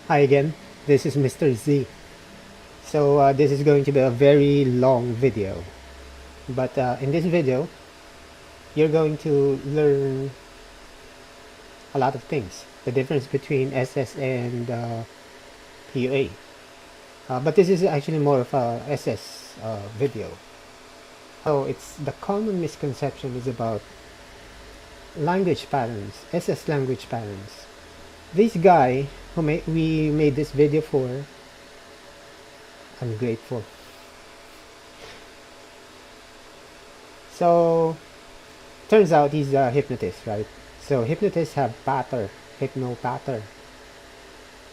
Hi again, this is Mr. Z. So this is going to be a very long video, but in this video you're going to learn a lot of things. The difference between SS and PUA. But this is actually more of a SS video. So it's the common misconception is about language patterns, SS language patterns. This guy who we made this video for, I'm grateful. So turns out he's a hypnotist, right? So hypnotists have patter, hypno patter.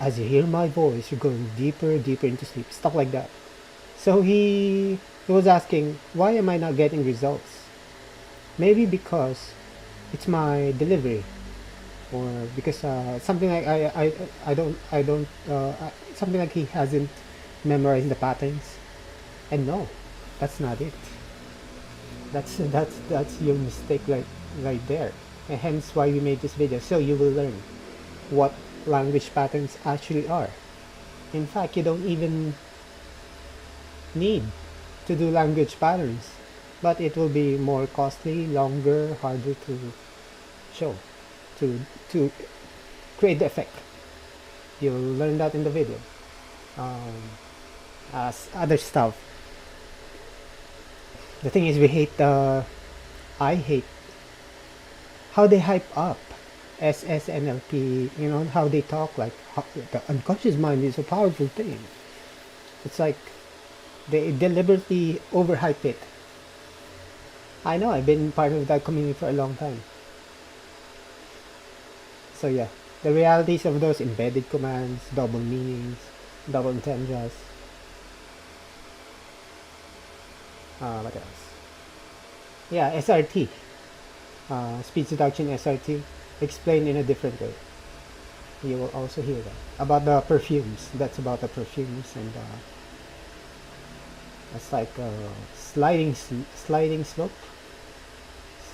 As you hear my voice, you're going deeper, deeper into sleep, stuff like that. So he was asking, why am I not getting results? Maybe because it's my delivery, or because something like something like he hasn't memorized the patterns. And no, that's not it. That's your mistake right there, and hence why we made this video, so you will learn what language patterns actually are. In fact, you don't even need to do language patterns, but it will be more costly, longer, harder to show, to create the effect. You'll learn that in the video. As other stuff, the thing is, I hate how they hype up SSNLP, you know, how they talk like the unconscious mind is a powerful thing. It's like they deliberately overhype it. I know, I've been part of that community for a long time. So yeah, the realities of those embedded commands, double meanings, double entendres. What else? Yeah, SRT. Speed seduction SRT, explained in a different way. You will also hear that about the perfumes. That's about the perfumes, and it's like sliding slope.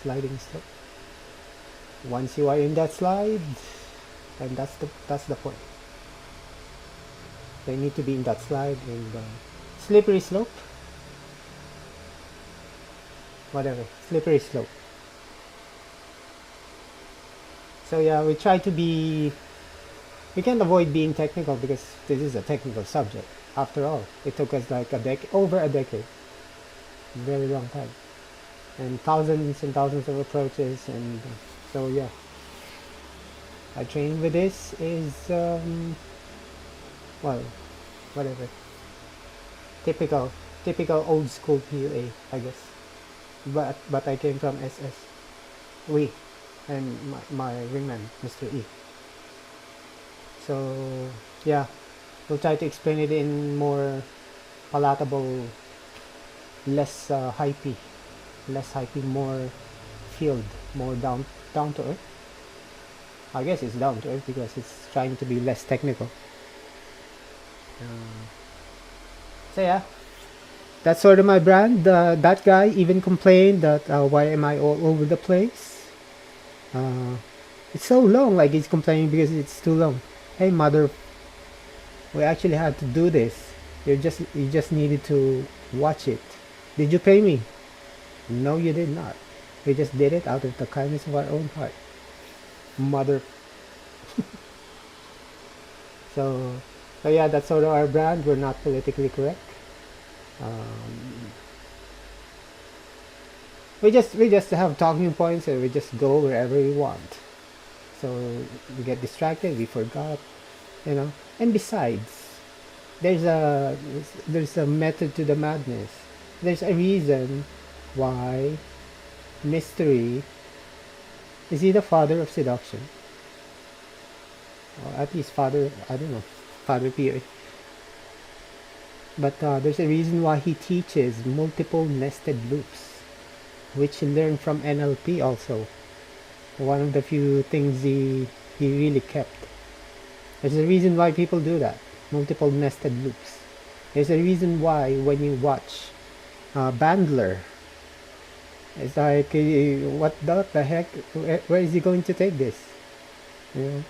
Sliding slope. Once you are in that slide, and that's the point. They need to be in that slide, and slippery slope. Whatever, slippery slope. So yeah, we try to be, we can't avoid being technical because this is a technical subject. After all, it took us like over a decade, very long time, and thousands of approaches, and so yeah. I trained with this is well, whatever, typical old school PUA, I guess. But I came from SS. We and my wingman, Mr. E. So yeah, we'll try to explain it in more palatable, less hypey, more field, more down to earth. I guess it's down to earth because it's trying to be less technical. So yeah, that's sort of my brand. That guy even complained that why am I all over the place? It's so long, like he's complaining because it's too long. Hey mother, we actually had to do this. You just needed to watch it. Did you pay me? No, you did not. We just did it out of the kindness of our own heart. Mother. So yeah, that's sort of our brand. We're not politically correct. We just have talking points, and we just go wherever we want. So we get distracted, we forgot, you know. And besides, there's a method to the madness. There's a reason why mystery is he the father of seduction, or at least father, I don't know, father Pierre. But there's a reason why he teaches multiple nested loops, which he learned from NLP also. One of the few things he really kept. There's a reason why people do that. Multiple nested loops. There's a reason why when you watch Bandler, it's like, what the heck? Where is he going to take this? You know?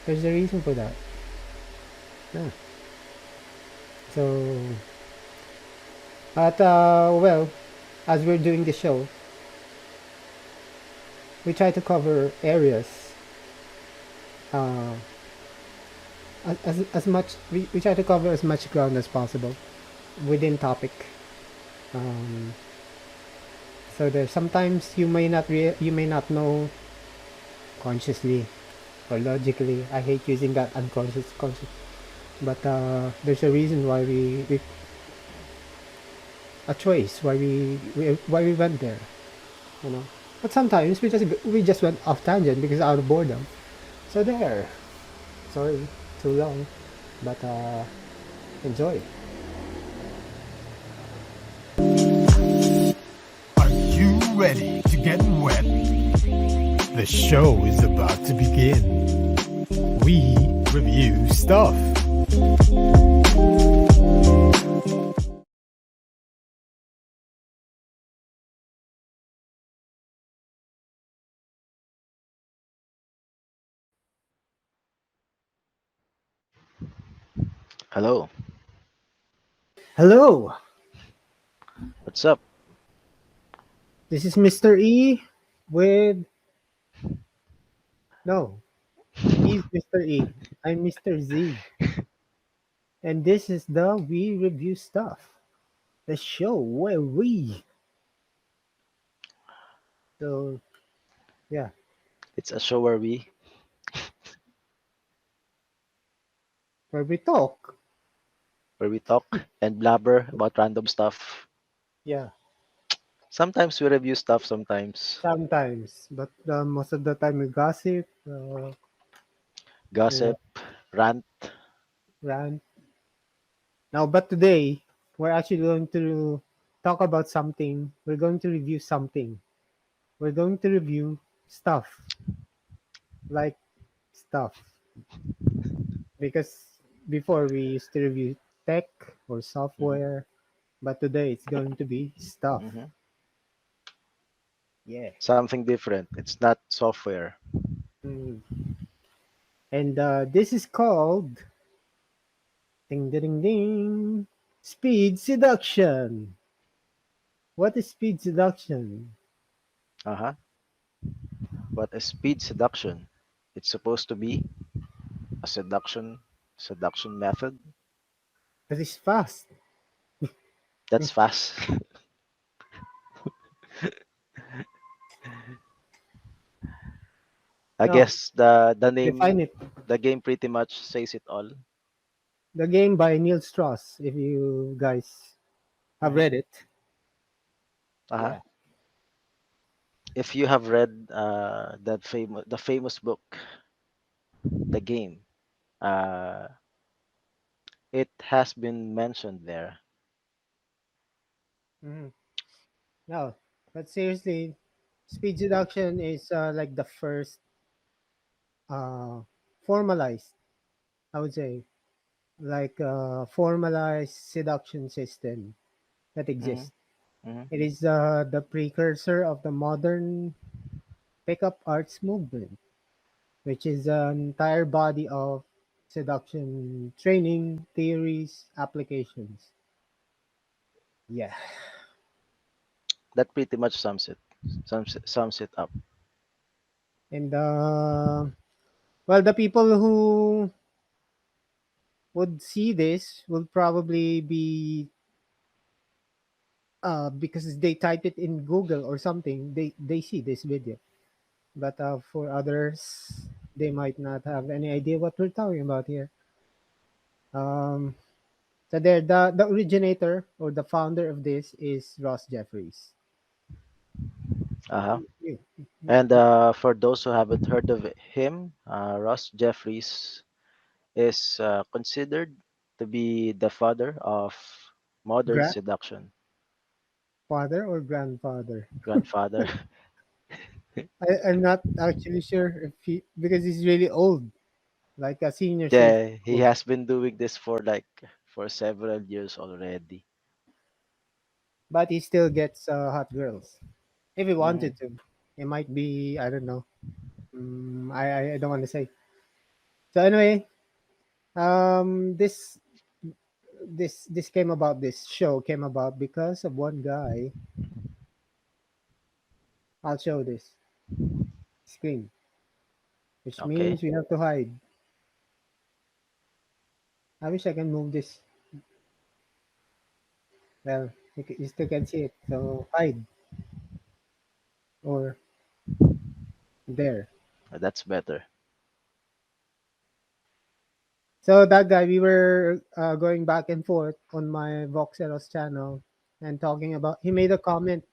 There's a reason for that. Yeah. So, but well, as we're doing the show, we try to cover areas uh, as much. We try to cover as much ground as possible within topic. Um, so there's sometimes you may not know consciously or logically. I hate using that unconscious conscious, but there's a reason why we a choice why we went there, you know. But sometimes we just went off tangent because out of boredom. So there. Sorry, too long, but enjoy. Are you ready to get wet? The show is about to begin. We review stuff. Hello, Hello, what's up? this is Mr. E with no, he's Mr. E. I'm Mr. Z, and this is the We Review Stuff, the show so yeah, It's a show where we talk. where we talk and blabber about random stuff. Yeah, Sometimes we review stuff, sometimes sometimes, but most of the time we gossip, you know, gossip, rant. rant. Now, but today we're actually going to talk about something. We're going to review something. We're going to review stuff, like stuff, because before we used to review tech or Mhm, software, but today it's going to be stuff. mhm. Yeah. Something different. It's not software. Mm. And this is called ding ding ding ding speed seduction. What is speed seduction? Uh-huh. What is speed seduction? It's supposed to be a seduction method That is fast. that's fast. I No, guess the define name, it. the game pretty much says it all. The Game by Neil Strauss. If you guys have Mhm. read it, Uh-huh. yeah. If you have read the famous book, The Game, uh, it has been mentioned there. Mhm. No, but seriously, speed seduction is like the first uh, formalized, I would say, like formalized seduction system that Hmm. exists. Hmm. It is the precursor of the modern pickup arts movement, which is an entire body of seduction training, theories, applications. Yeah. That pretty much sums it up. And well, the people who would see this will probably be because they type it in Google or something, they see this video. But for others, they might not have any idea what we're talking about here. Um, so there, the originator or the founder of this is Ross Jeffries. Uh-huh. You- And for those who haven't heard of him, Ross Jeffries is considered to be the father of modern seduction, Grandfather or grandfather? grandfather. I'm not actually sure if he because he's really old, like a senior Yeah, citizen he old. has been doing this for several years already. But he still gets hot girls if he Hmm. wanted to. It might be, I don't know. I don't want to say. So anyway, This this came about. This show came about because of one guy. I'll show this screen, which Okay. means we have to hide. I wish I can move this. Well, you still can see it. So hide or there. That's better. So that guy, we were going back and forth on my Voxeros channel and talking about. He made a comment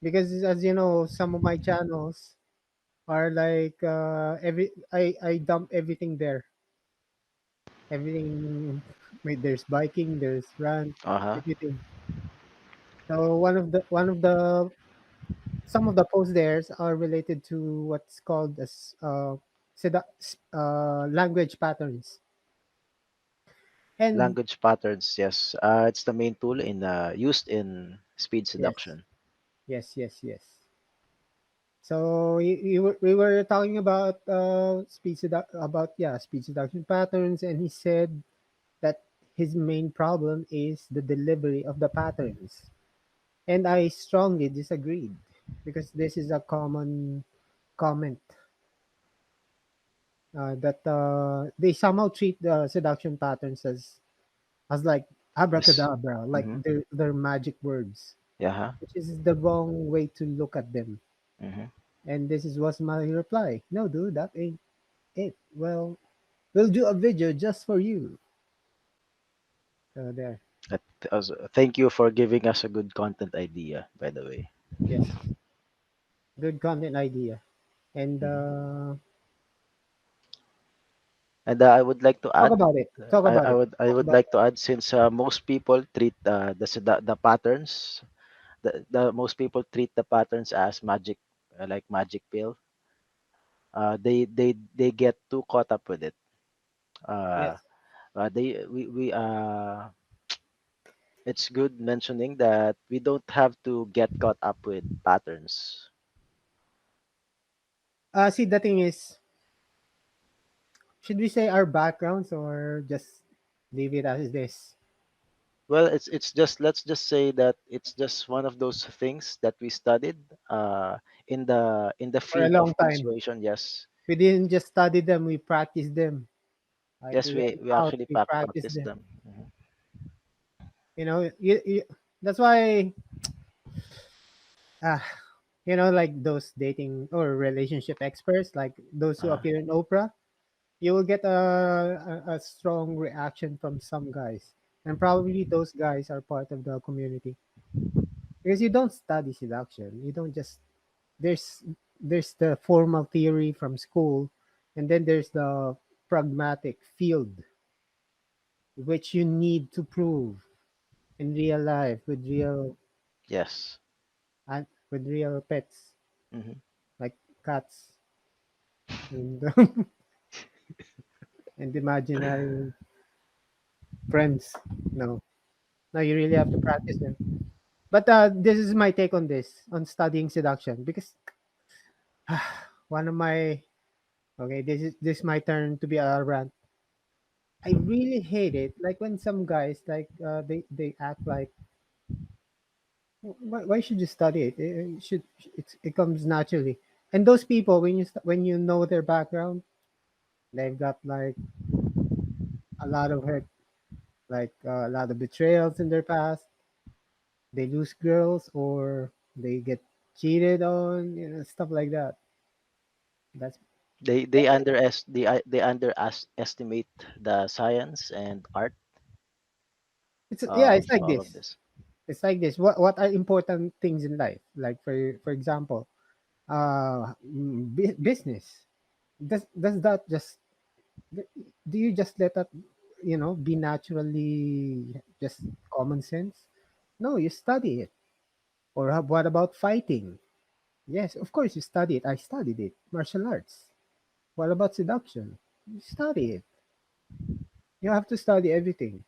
because, as you know, some of my channels are like I dump everything there. Everything. Wait, there's biking, there's run, Uh huh. everything. So one of the some of the posts there are related to what's called as language patterns. And Language patterns. Yes. It's the main tool in used in speed yes, seduction. yes. So we were talking about speech seduction patterns, and he said that his main problem is the delivery of the patterns, and I strongly disagreed because this is a common comment that they somehow treat the seduction patterns as like This. abracadabra, like Mm-hmm. they're magic words, Yeah. Huh? which is the wrong way to look at them. Mm-hmm. And this is was my reply. No, dude, that ain't it. Well, we'll do a video just for you. So there. Thank you for giving us a good content idea. By the way. Yes. Good content idea. And Mhm. And I would like to talk add. about it. Talk about it. I Talk would about like to add, since most people treat the patterns, the most people treat the patterns as magic, like magic pill. They get too caught up with it. Uh, yes. they we It's good mentioning that we don't have to get caught up with patterns. See, the thing is, should we say our backgrounds or just leave it as this Well, it's just, let's just say that it's just one of those things that we studied in the for a field long of time? persuasion. Yes, We didn't just study them; we practiced them. Like yes, we we went we out, actually we practiced practice them. them. Mhm. That's why, ah, like those dating or relationship experts, like those who Uh, appear in Oprah, you will get a strong reaction from some guys, and probably those guys are part of the community because you don't study seduction. You don't just there's there's the formal theory from school, and then there's the pragmatic field which you need to prove in real life yes. with real pets Hmm. like cats and and imaginary friends. No, no, you really have to practice them. But this is my take on this on studying seduction because one of my okay, this is my turn to be a rant. I really hate it. Like when some guys like they act like why should you study it? It comes naturally. And those people when when you know their background, they've got like a lot of hurt, like a lot of betrayals in their past. They lose girls or they get cheated on, stuff like that. That's They underestimate the science and art yeah, it's of like all of this. this. It's like this. What are important things in life? Like for example, business. Does that just do you just let that be naturally just common sense? No, you study it. Or what about fighting? Yes, of course you study it. I studied it. Martial arts. What about seduction? You study it. You have to study everything.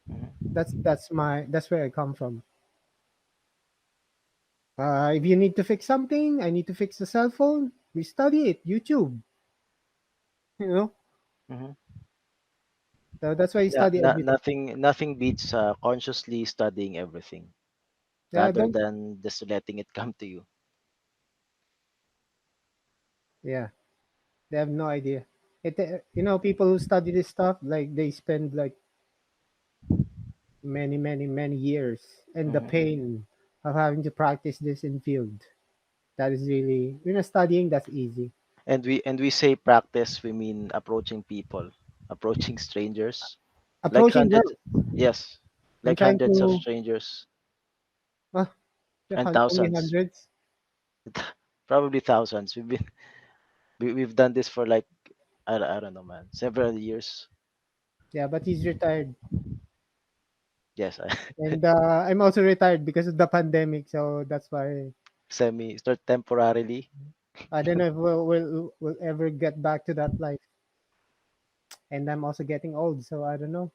Mhm. That's where I come from. If you need to fix something, I need to fix the cell phone. We study it. YouTube. You know, Mhm. So that's why you Yeah, study everything. nothing beats consciously studying everything Yeah, rather don't. than just letting it come to you. Yeah, they have no idea. People who study this stuff, like they spend like many, many, many years, and the Hmm. pain of having to practice this in field. That is really, studying. That's easy. And we say practice, we mean approaching people, approaching strangers, like Approaching hundreds, girls yes, and like trying hundreds of to, strangers uh, and only thousands, hundreds. probably thousands. We've done this for like I don't know, man, several years. Yeah, but he's retired, Yes, I and I'm also retired because of the pandemic. So that's why semi start temporarily. I don't know if we'll ever get back to that life. And I'm also getting old, so I don't know.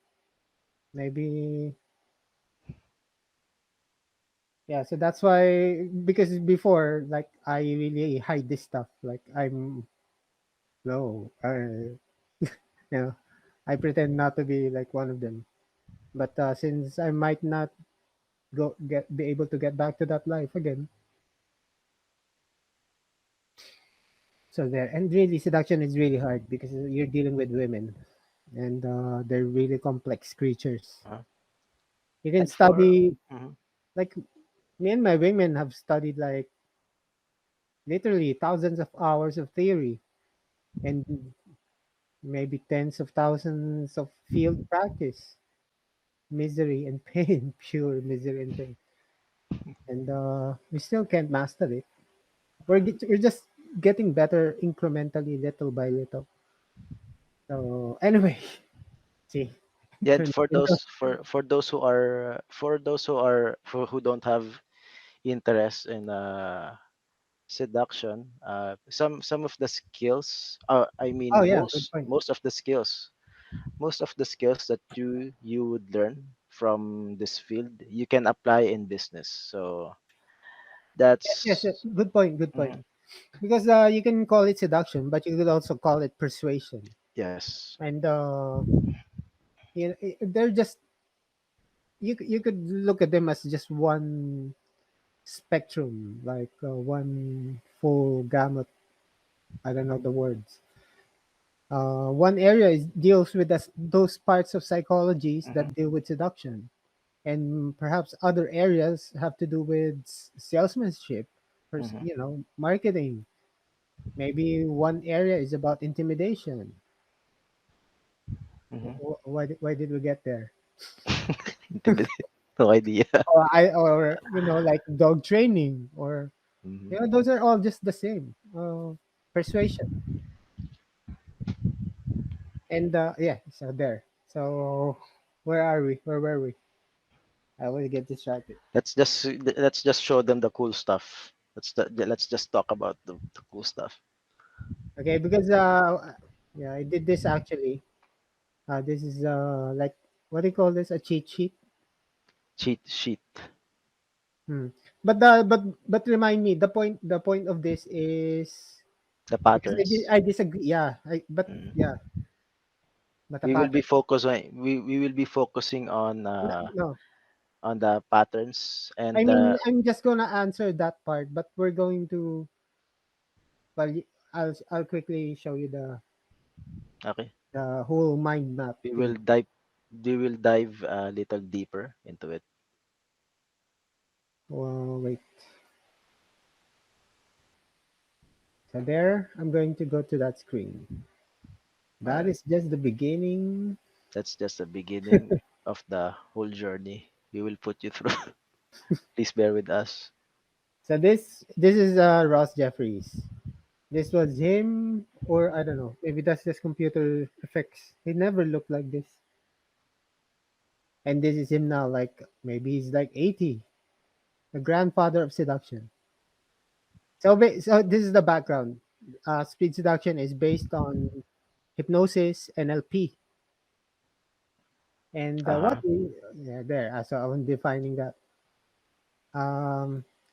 Maybe, yeah. So that's why, because before, like, I really hide this stuff. Like, I'm no, you know, I pretend not to be like one of them. But since I might not be able to get back to that life again, so there. And really, seduction is really hard because you're dealing with women, and they're really complex creatures. Uh, You can and for study, mhm, like, me and my women have studied like literally thousands of hours of theory and maybe tens of thousands of field practice. Misery and pain, pure misery and pain. And we still can't master it. We're just getting better incrementally, little by little. So anyway, see, yeah, turn it into, for those who are for who don't have interest in seduction, some of the skills, I oh mean yeah, good point. most of the skills that you would learn from this field you can apply in business. So Yes, yes, that's good point, good point. mhm, Because you can call it seduction, but you could also call it persuasion. yes. And they're just, you could look at them as just one spectrum, like one full gamut. I don't know the words. One area deals with those parts of psychologies Hmm. that deal with seduction, and perhaps other areas have to do with salesmanship, or Hmm. marketing. Maybe one area is about intimidation. Hmm. Why did we get there? Intimidate. No idea. Or like dog training, or Hmm. those are all just the same. Persuasion. And yeah, so there. So where are we? Where were we? I always get distracted. Let's just show them the cool stuff. Let's just talk about the cool stuff. Okay, because yeah, I did this actually. This is like, what do you call this? A cheat sheet. Cheat sheet. Hmm. But remind me, the point of this is, The because patterns. I disagree. Yeah, Mm. yeah, but the We will be pattern. we will be focusing No, on the patterns I and mean, I'm just gonna answer that part, but we're going to. Well, I'll quickly show you okay. the whole mind map We will thing. dive we will dive a little deeper into it. Well, wait. So there, I'm going to go to that screen. All That right. is just the beginning. That's just the beginning of the whole journey we will put you through. Please bear with us. So this is Ross Jeffries. This was him, or I don't know. Maybe that's just computer effects. He never looked like this. And this is him now. Like maybe he's like 80, the grandfather of seduction. So this is the background. Speed seduction is based on hypnosis, NLP, and Uh-huh. yeah, there. So I'm defining that.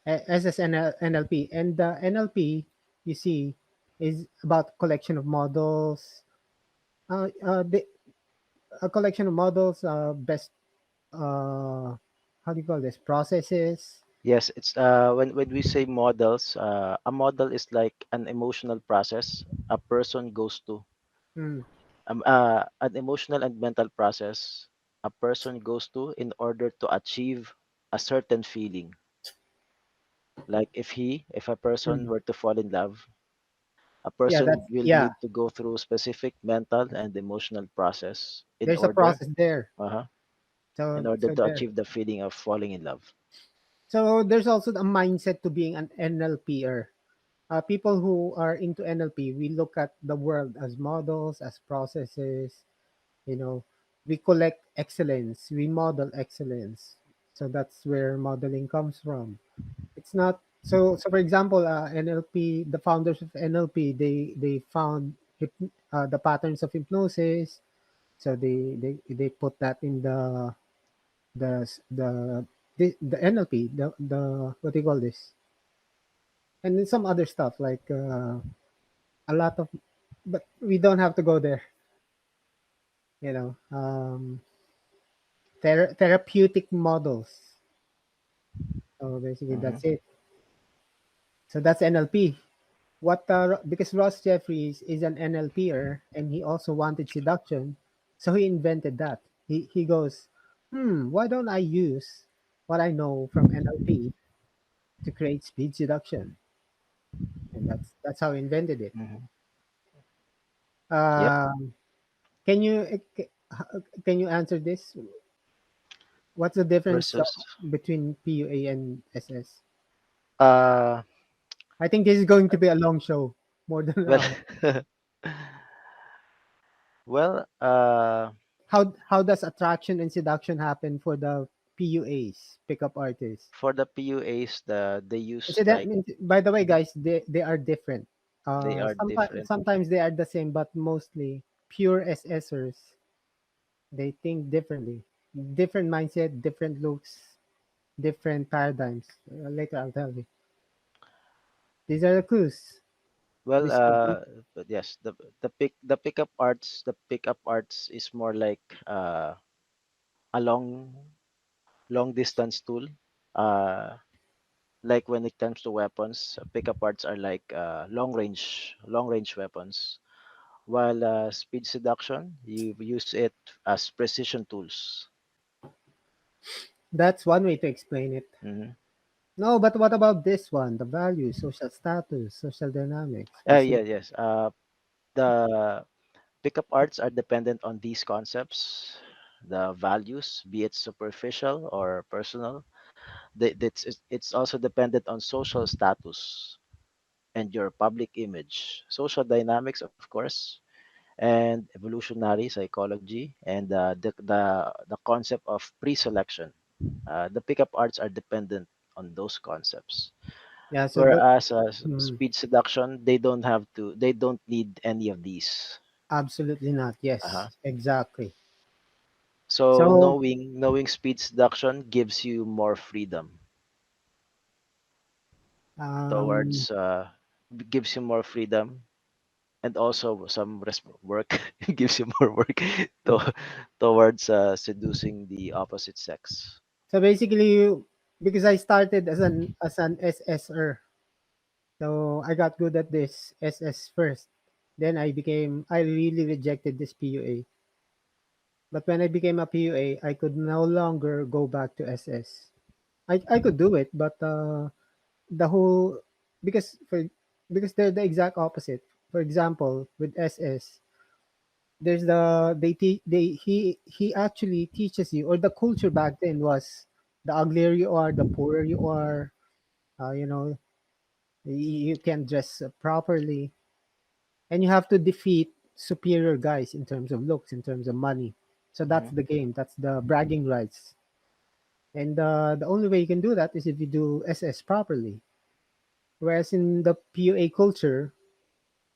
SSNL NLP, and the NLP, you see, is about collection of models. Uh, uh, they, a collection of models, best, how do you call this, processes. Yes, it's when we say models, a model is like an emotional process a person goes to. Hmm. An emotional and mental process a person goes to in order to achieve a certain feeling. Like if a person Hmm. were to fall in love, a Yeah, person that's, will yeah, need to go through specific mental and emotional process there's a process there. uh in So order so to there. achieve the feeling of falling in love. So there's also a mindset to being an NLPer. People who are into NLP, we look at the world as models, as processes. You know, we collect excellence, we model excellence. So that's where modeling comes from. It's not so. So for example, NLP, the founders of NLP, they found the patterns of hypnosis. So they put that in the the the NLP, the what do you call this, and then some other stuff like a lot of, but we don't have to go there. Therapeutic models. So basically, Hmm. that's it. So that's NLP. Because Ross Jeffries is an NLPer and he also wanted seduction, so he invented that. He goes, why don't I use what I know from NLP to create speed seduction? And that's how he invented it. Hmm. Yep. Um, can you can you answer this? What's the difference Versus between PUA and SS? uh I think this is going to be a long show, more than well well how does attraction and seduction happen for the PUAs, pickup artists? for the PUAs they use So that like means, by the way, guys, they are different. they are Sometimes different. sometimes they are the same, but mostly pure SSers. They think differently, different mindset, different looks, different paradigms. Later, I'll tell you. These are the clues. Well, This is the but yes, the pickup arts is more like uh, a long distance tool. Uh, like when it comes to weapons, pickup arts are like long range weapons. While speed seduction, you use it as precision tools. That's one way to explain it. Mm-hmm. No, but what about this one? The values, social status, social dynamics. You see, Yes. The pickup arts are dependent on these concepts, the values, be it superficial or personal. It's also dependent on social status and your public image, social dynamics, of course, and evolutionary psychology, and the concept of pre-selection. The pickup arts are dependent on those concepts. yeah. So the Whereas hmm, speed seduction, they don't need any of these. absolutely not. Uh-huh. Yes, exactly. So So knowing speed seduction gives you more freedom um, towards gives you more freedom and also work gives you more work to, towards seducing the opposite sex. so basically, because I started as an SSer, so I got good at this SS first. Then I really rejected this PUA. But when I became a PUA, I could no longer go back to SS. I could do it, but the whole, because for because they're the exact opposite. For example, with SS, there's the they he actually teaches you, or the culture back then was, the uglier you are, the poorer you are. You know, you can dress properly, and you have to defeat superior guys in terms of looks, in terms of money. So that's Hmm. the game. That's the bragging rights. And the only way you can do that is if you do SS properly. Whereas in the PUA culture,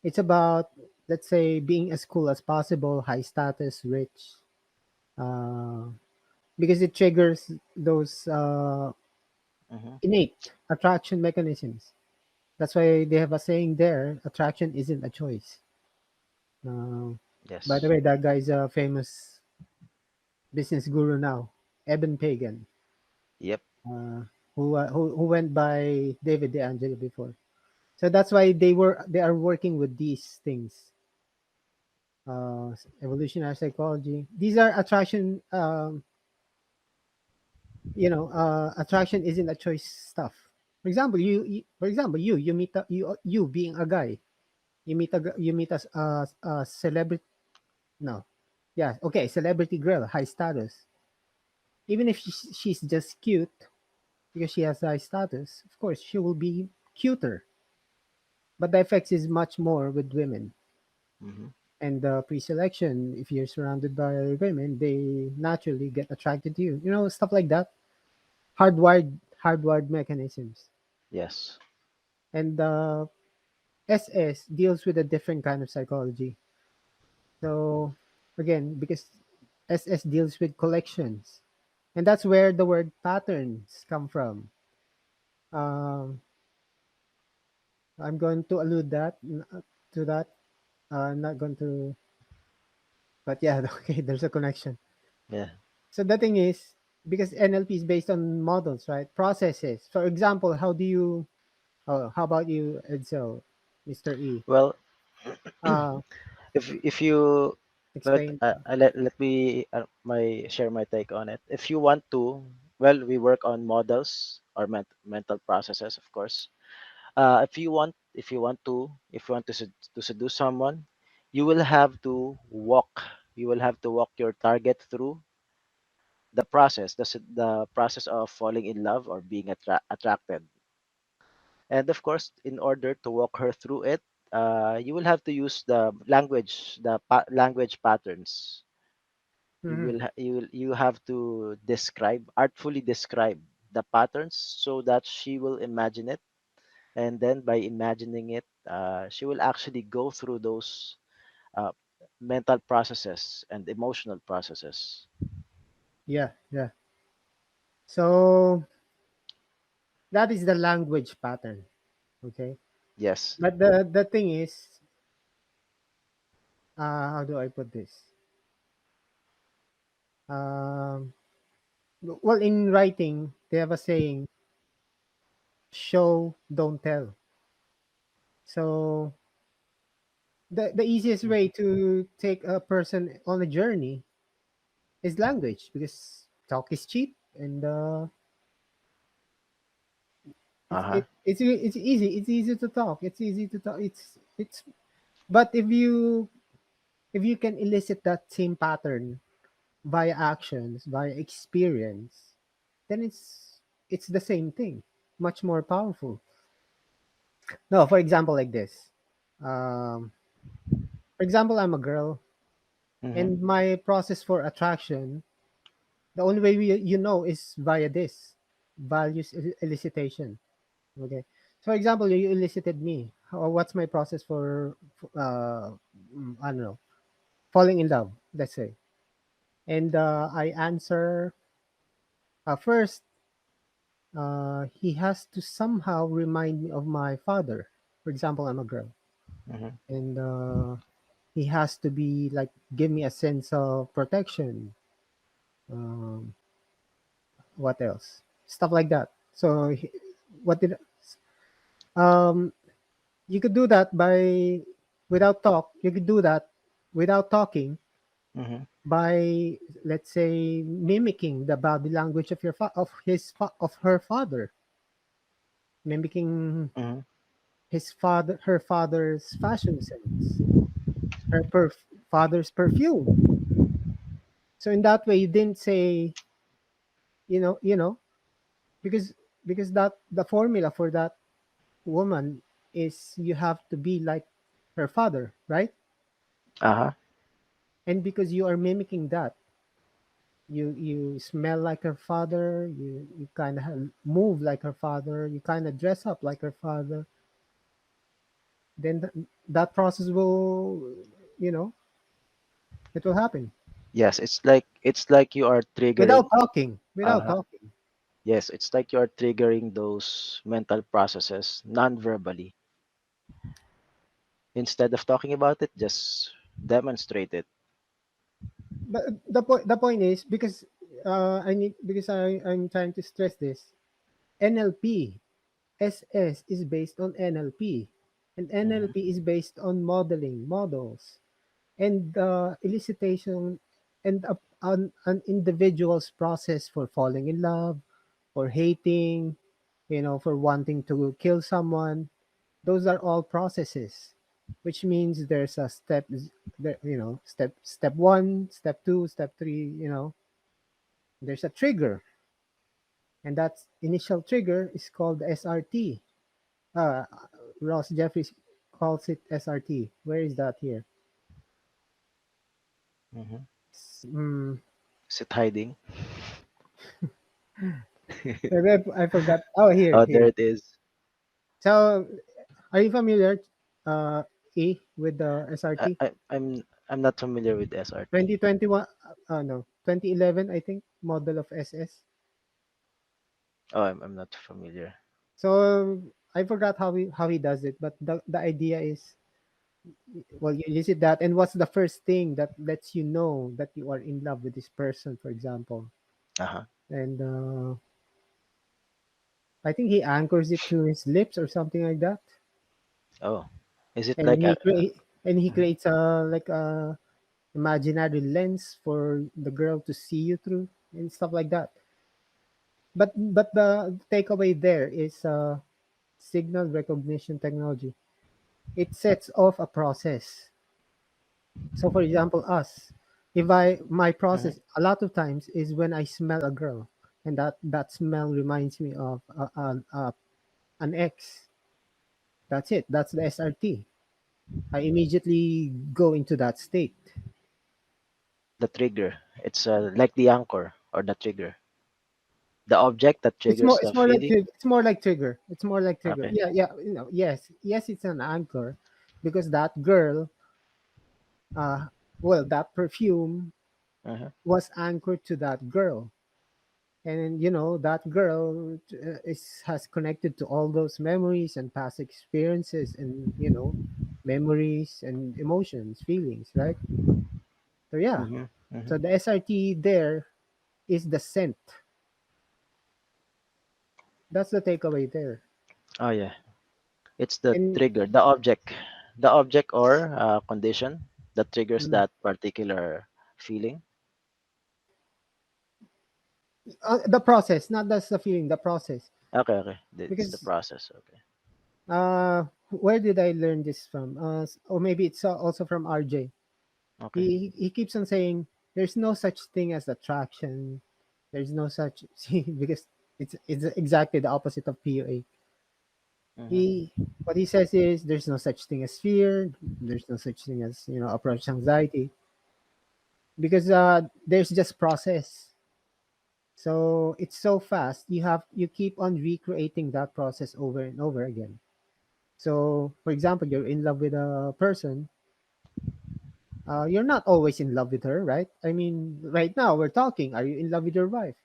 it's about, let's say, being as cool as possible, high status, rich, uh, because it triggers those Hmm. innate attraction mechanisms. That's why they have a saying there: attraction isn't a choice. Uh, by the Yes. way, that guy's famous. business guru now, Eben Pagan, Yep. uh, who went by David DeAngelo before. So that's why they are working with these things, evolutionary psychology. These are attraction. Attraction isn't a choice stuff. For example, you meet you being a guy. You meet a celebrity. No, yeah, okay, celebrity girl, high status. Even if she's just cute because she has high status, of course she will be cuter. But the effects is much more with women. Hmm. And the pre-selection, if you're surrounded by women, they naturally get attracted to you. Stuff like that. Hardwired mechanisms. Yes. And SS deals with a different kind of psychology. So again, because SS deals with collections, and that's where the word patterns come from. Um, I'm going to allude to that. I'm not going to, but yeah, okay. There's a connection. Yeah. So the thing is, because NLP is based on models, right? Processes. For example, how do you? Oh, how about you, Edsel, Mr. E? Well, Uh, if you well, explain. let me my share my take on it. If you want to, well, we work on models or mental processes, of course. If you want to to seduce someone, you will have to walk. You will have to walk your target through the process, the process of falling in love or being attracted. And of course, in order to walk her through it, you will have to use the language, language patterns. Mhm. You have to artfully describe the patterns so that she will imagine it, and then by imagining it, she will actually go through those uh, mental processes and emotional processes. Yeah, yeah. So that is the language pattern. Okay. Yes. But the thing is, how do I put this? Um, well, in writing, they have a saying: "Show, don't tell." So the easiest way to take a person on a journey is language, because talk is cheap, and Uh huh. it's easy. It's easy to talk. It's easy to talk. It's. But if you can elicit that same pattern via actions, via experience, then it's the same thing, much more powerful. No, for example, like this. Um, for example, I'm a girl, Mm-hmm. and my process for attraction, the only way is via this values elicitation. Okay. So, for example, you elicited me. What's my process for I don't know, falling in love, let's say. And I answer, first, he has to somehow remind me of my father. For example, I'm a girl, Mm-hmm. and he has to be like give me a sense of protection. Um, what else? Stuff like that. So, what did um you could do that by without talk. You could do that without talking Mm-hmm. by, let's say, mimicking the body language of of her father, mimicking Mm-hmm. her father's fashion sense, father's perfume. So in that way, you didn't say, you know, because that the formula for that woman is you have to be like her father, right? Uh huh. And because you are mimicking that, you smell like her father, you kind of move like her father, you kind of dress up like her father, then that process will, you know, it will happen Yes, it's like you are without triggering. talking, Uh without huh. talking. Yes, it's like you are triggering those mental processes non-verbally. Instead of talking about it, just demonstrate it. But the point is because I'm trying to stress this. NLP SS is based on NLP, and Mm-hmm. NLP is based on modeling models and elicitation and an individual's process for falling in love, for hating, for wanting to kill someone. Those are all processes, which means there's a there, step one, step two, step three. There's a trigger, and that initial trigger is called SRT. Uh, Ross Jeffries calls it SRT. Where is that here? Mm-hmm. Mm, Is it hiding? maybe I forgot. Oh, here, Oh, there here. it is. So, are you familiar, uh, with the I, SRT? I, I'm I'm not familiar with SRT. 2021, no, 2011, I think, model of SS. Oh, I'm not familiar. So, I forgot how he does it, but the idea is, well, you visit that, and what's the first thing that lets you know that you are in love with this person, for example? Uh-huh. And I think he anchors it to his lips or something like that, Oh, is it and like he mhm. creates a like a imaginary lens for the girl to see you through and stuff like that. But the takeaway there is signal recognition technology. It sets off a process. So for example, us, if I my Mhm. process a lot of times is when I smell a girl, and that smell reminds me of an ex. That's it. That's the SRT. I immediately go into that state. The trigger? It's like the anchor or the trigger, the object that It's more triggers it's the more like feeling. it's more like trigger. It's more like trigger. Okay. Yeah, yeah. Yes, it's an anchor because that girl, uh, well, that perfume Uh-huh. was anchored to that girl, and that girl is has connected to all those memories and past experiences and memories and emotions, feelings, right? So yeah, Mm-hmm. so Mm-hmm. the SRT there is the scent. That's the takeaway there. Oh yeah, it's the And trigger, the object or condition that triggers mm, that particular feeling. the process, not just the feeling, the process. Okay, okay, it's the Because process. Okay, where did I learn this from? Or maybe it's also from RJ. okay. He keeps on saying there's no such thing as attraction. There's no such see because it's exactly the opposite of PUA. Mm-hmm. He What he says is there's no such thing as fear. There's no such thing as approach anxiety because there's just process. So it's so fast. You keep on recreating that process over and over again. So, for example, you're in love with a person. You're not always in love with her, right? I mean, right now we're talking. Are you in love with your wife?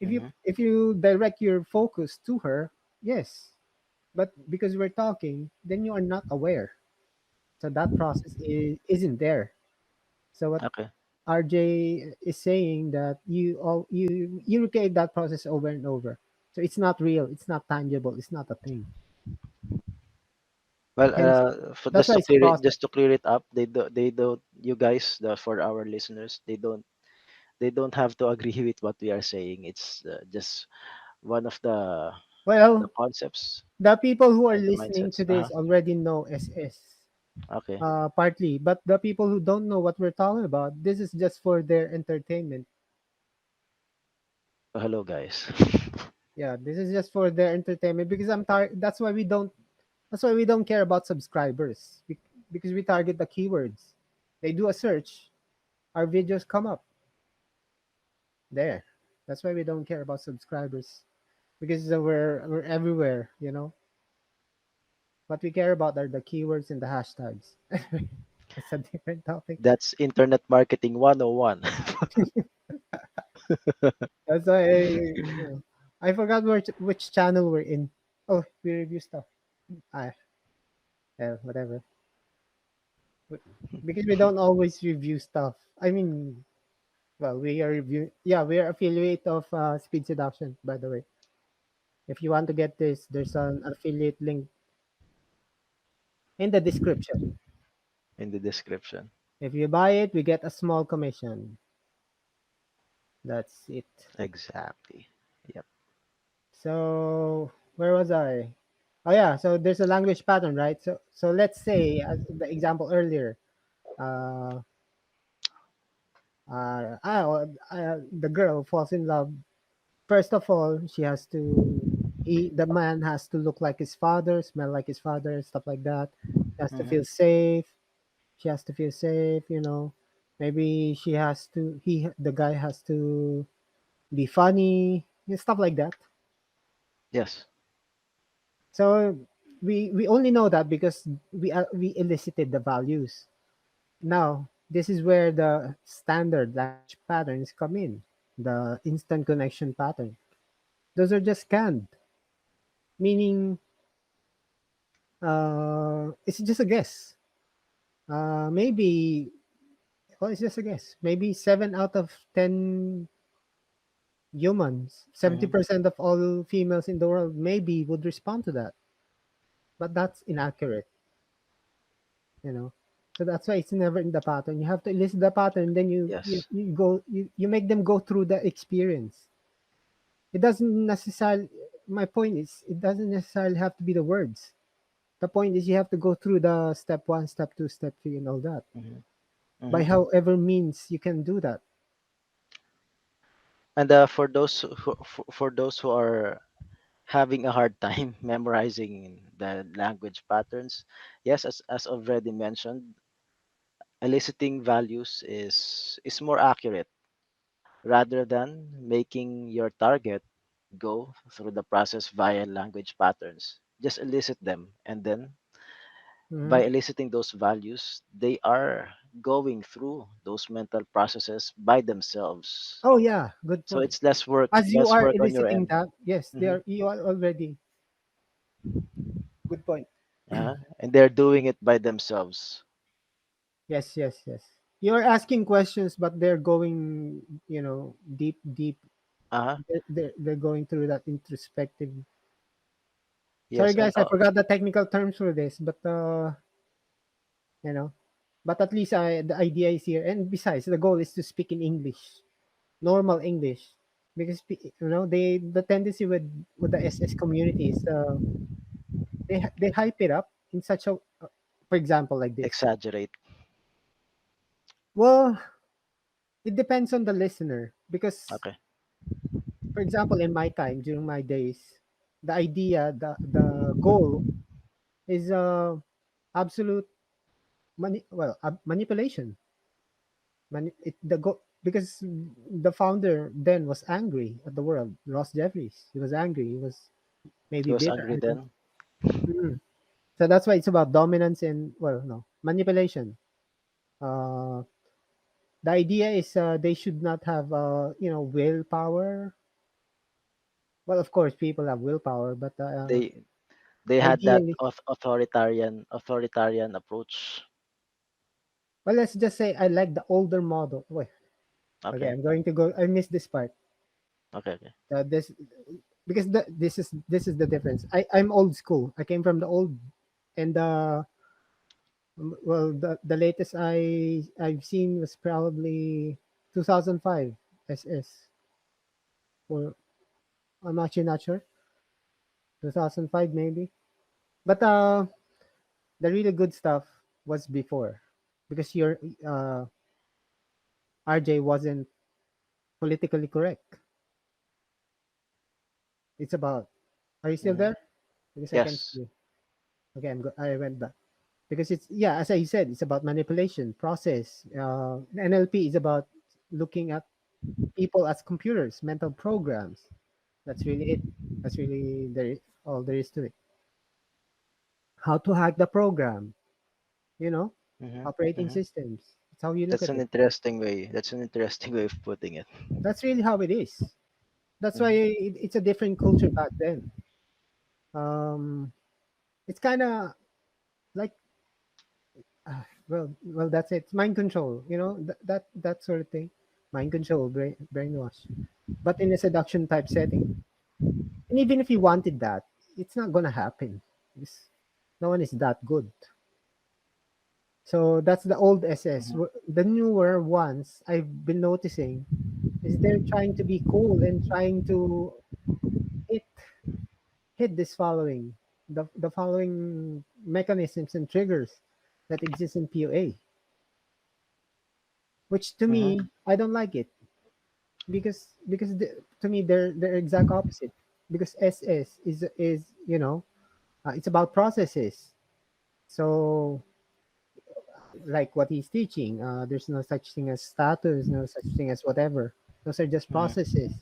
Mm-hmm. If you direct your focus to her, yes. But because we're talking, then you are not aware. So that process isn't there. So what Okay. RJ is saying that you recreate that process over and over. So it's not real. It's not tangible. It's not a thing. Well, Hence, for that's why it's a process. just to clear it up, they don't, you guys, for our listeners, they don't have to agree with what we are saying. It's just one of the Well, concepts the people who are or the listening mindsets. to this already know SS, Okay. partly, but the people who don't know what we're talking about, this is just for their entertainment. So hello, guys. Yeah, this is just for their entertainment because I'm tired. That's why we don't care about subscribers because we target the keywords. They do a search, our videos come up there. That's why we don't care about subscribers because we're everywhere. What we care about are the keywords and the hashtags. That's a different topic. That's internet marketing 101. That's why I forgot which channel we're in. Oh, we review stuff. Ah, whatever. because we don't always review stuff. I mean, well, we are review. Yeah, we are affiliate of Speed Seduction, by the way. If you want to get this, there's an affiliate link in the description. in the description. If you buy it, we get a small commission. That's it. Exactly. Yep. So where was I? Oh yeah, so there's a language pattern, right? So let's say the example earlier. Uh, the girl falls in love. First of all, she has to. The man has to look like his father, smell like his father, stuff like that. He has to Hmm. feel safe. She has to feel safe. Maybe she has to. The guy has to be funny, stuff like that. Yes. So we only know that because we elicited the values. Now this is where the standard language patterns come in. The instant connection pattern. Those are just canned, meaning it's just a guess. Maybe well, it's just a guess. Maybe 7 out of 10 humans, seventy Hmm. percent of all females in the world, maybe would respond to that, but that's inaccurate. you know so that's why it's never in the pattern. You have to list the pattern, then Yes. you make them go through the experience. It doesn't necessarily My point is, it doesn't necessarily have to be the words. The point is, you have to go through the step 1, step 2, step 3, and all that. Hmm. By Hmm. however means you can do that. And for those who are having a hard time memorizing the language patterns, yes, as already mentioned, eliciting values is more accurate rather than making your target go through the process via language patterns. Just elicit them, and then Hmm. by eliciting those values, they are going through those mental processes by themselves. Oh yeah, good So point. it's less work, As you less are work on your eliciting end. that, yes, Hmm. you are already. Good point. And they're doing it by themselves. Yes, yes, yes. You're asking questions, but they're going, deep, deep. Uh-huh. They're going through that introspective. Sorry, Yes, and guys, I forgot the technical terms for this, but you know, but at least the idea is here. And besides, the goal is to speak in English, normal English, because the tendency with the SS community is they hype it up in such a, for example, like this. exaggerate. Well, it depends on the listener because, Okay. for example, in my time during my days, the goal is absolute manipulation. Because the founder then was angry at the world. Ross Jeffries, he was angry. He was maybe He was bitter. angry then. Mhm. So that's why it's about dominance and, well, no, manipulation. Uh, the idea is they should not have willpower. Well, of course, people have willpower, but They had that ideally, authoritarian approach. well, let's just say I like the older model. Wait, okay, Okay. I'm going to go. I missed this part. Okay. Okay. This because this is the difference. I'm old school. I came from the old, and well, the latest I've seen was probably 2005 SS, or I'm actually not sure, 2005 maybe. But the really good stuff was before, because your RJ wasn't politically correct. It's about. Are you still Hmm. there? Because I can Yes. see you. Okay, I went back. Because it's, yeah, as I said, it's about manipulation process. NLP is about looking at people as computers, mental programs. That's really it. That's really all there is to it. How to hack the program, you know, Hmm. operating Hmm. systems. That's how you look That's at an it. interesting way. That's an interesting way of putting it. That's really how it is. That's why Hmm. it's a different culture back then. Um, it's kind of like Well, that's it. It's mind control. That sort of thing. Mind control, brainwash. But in a seduction type setting, and even if you wanted that, it's not gonna happen because no one is that good. So that's the old SS. Hmm. The newer ones I've been noticing is they're trying to be cool and trying to hit hit this following the following mechanisms and triggers that exist in PUA, which to Hmm. me I don't like it because to me they're exact opposite. Because SS is it's about processes. So like what he's teaching, there's no such thing as status, no such thing as whatever. Those are just Hmm. processes.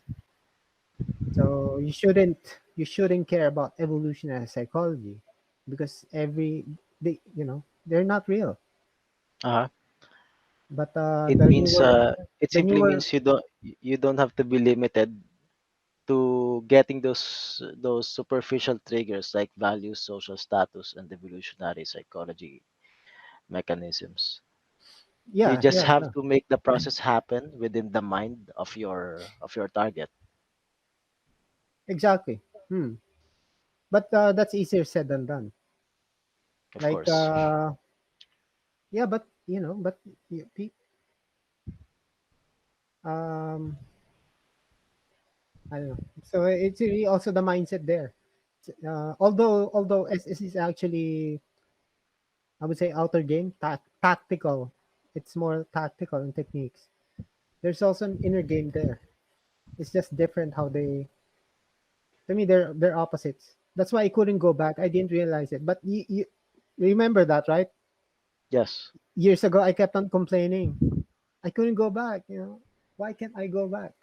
So you shouldn't care about evolutionary psychology because they're not real. Uh-huh. But It the means newer it the simply newer means you don't have to be limited to getting those superficial triggers like values, social status, and evolutionary psychology mechanisms. You yeah, just yeah, have yeah, to make the process happen within the mind of your target, exactly. Hmm. But that's easier said than done. of Like course. yeah, but um I don't know. So it's really also the mindset there. Although SS is actually, I would say, outer game, tactical. It's more tactical in techniques. There's also an inner game there. It's just different how they. To me, they're opposites. That's why I couldn't go back. I didn't realize it. But you remember that, right? Yes. Years ago, I kept on complaining. I couldn't go back. Why can't I go back?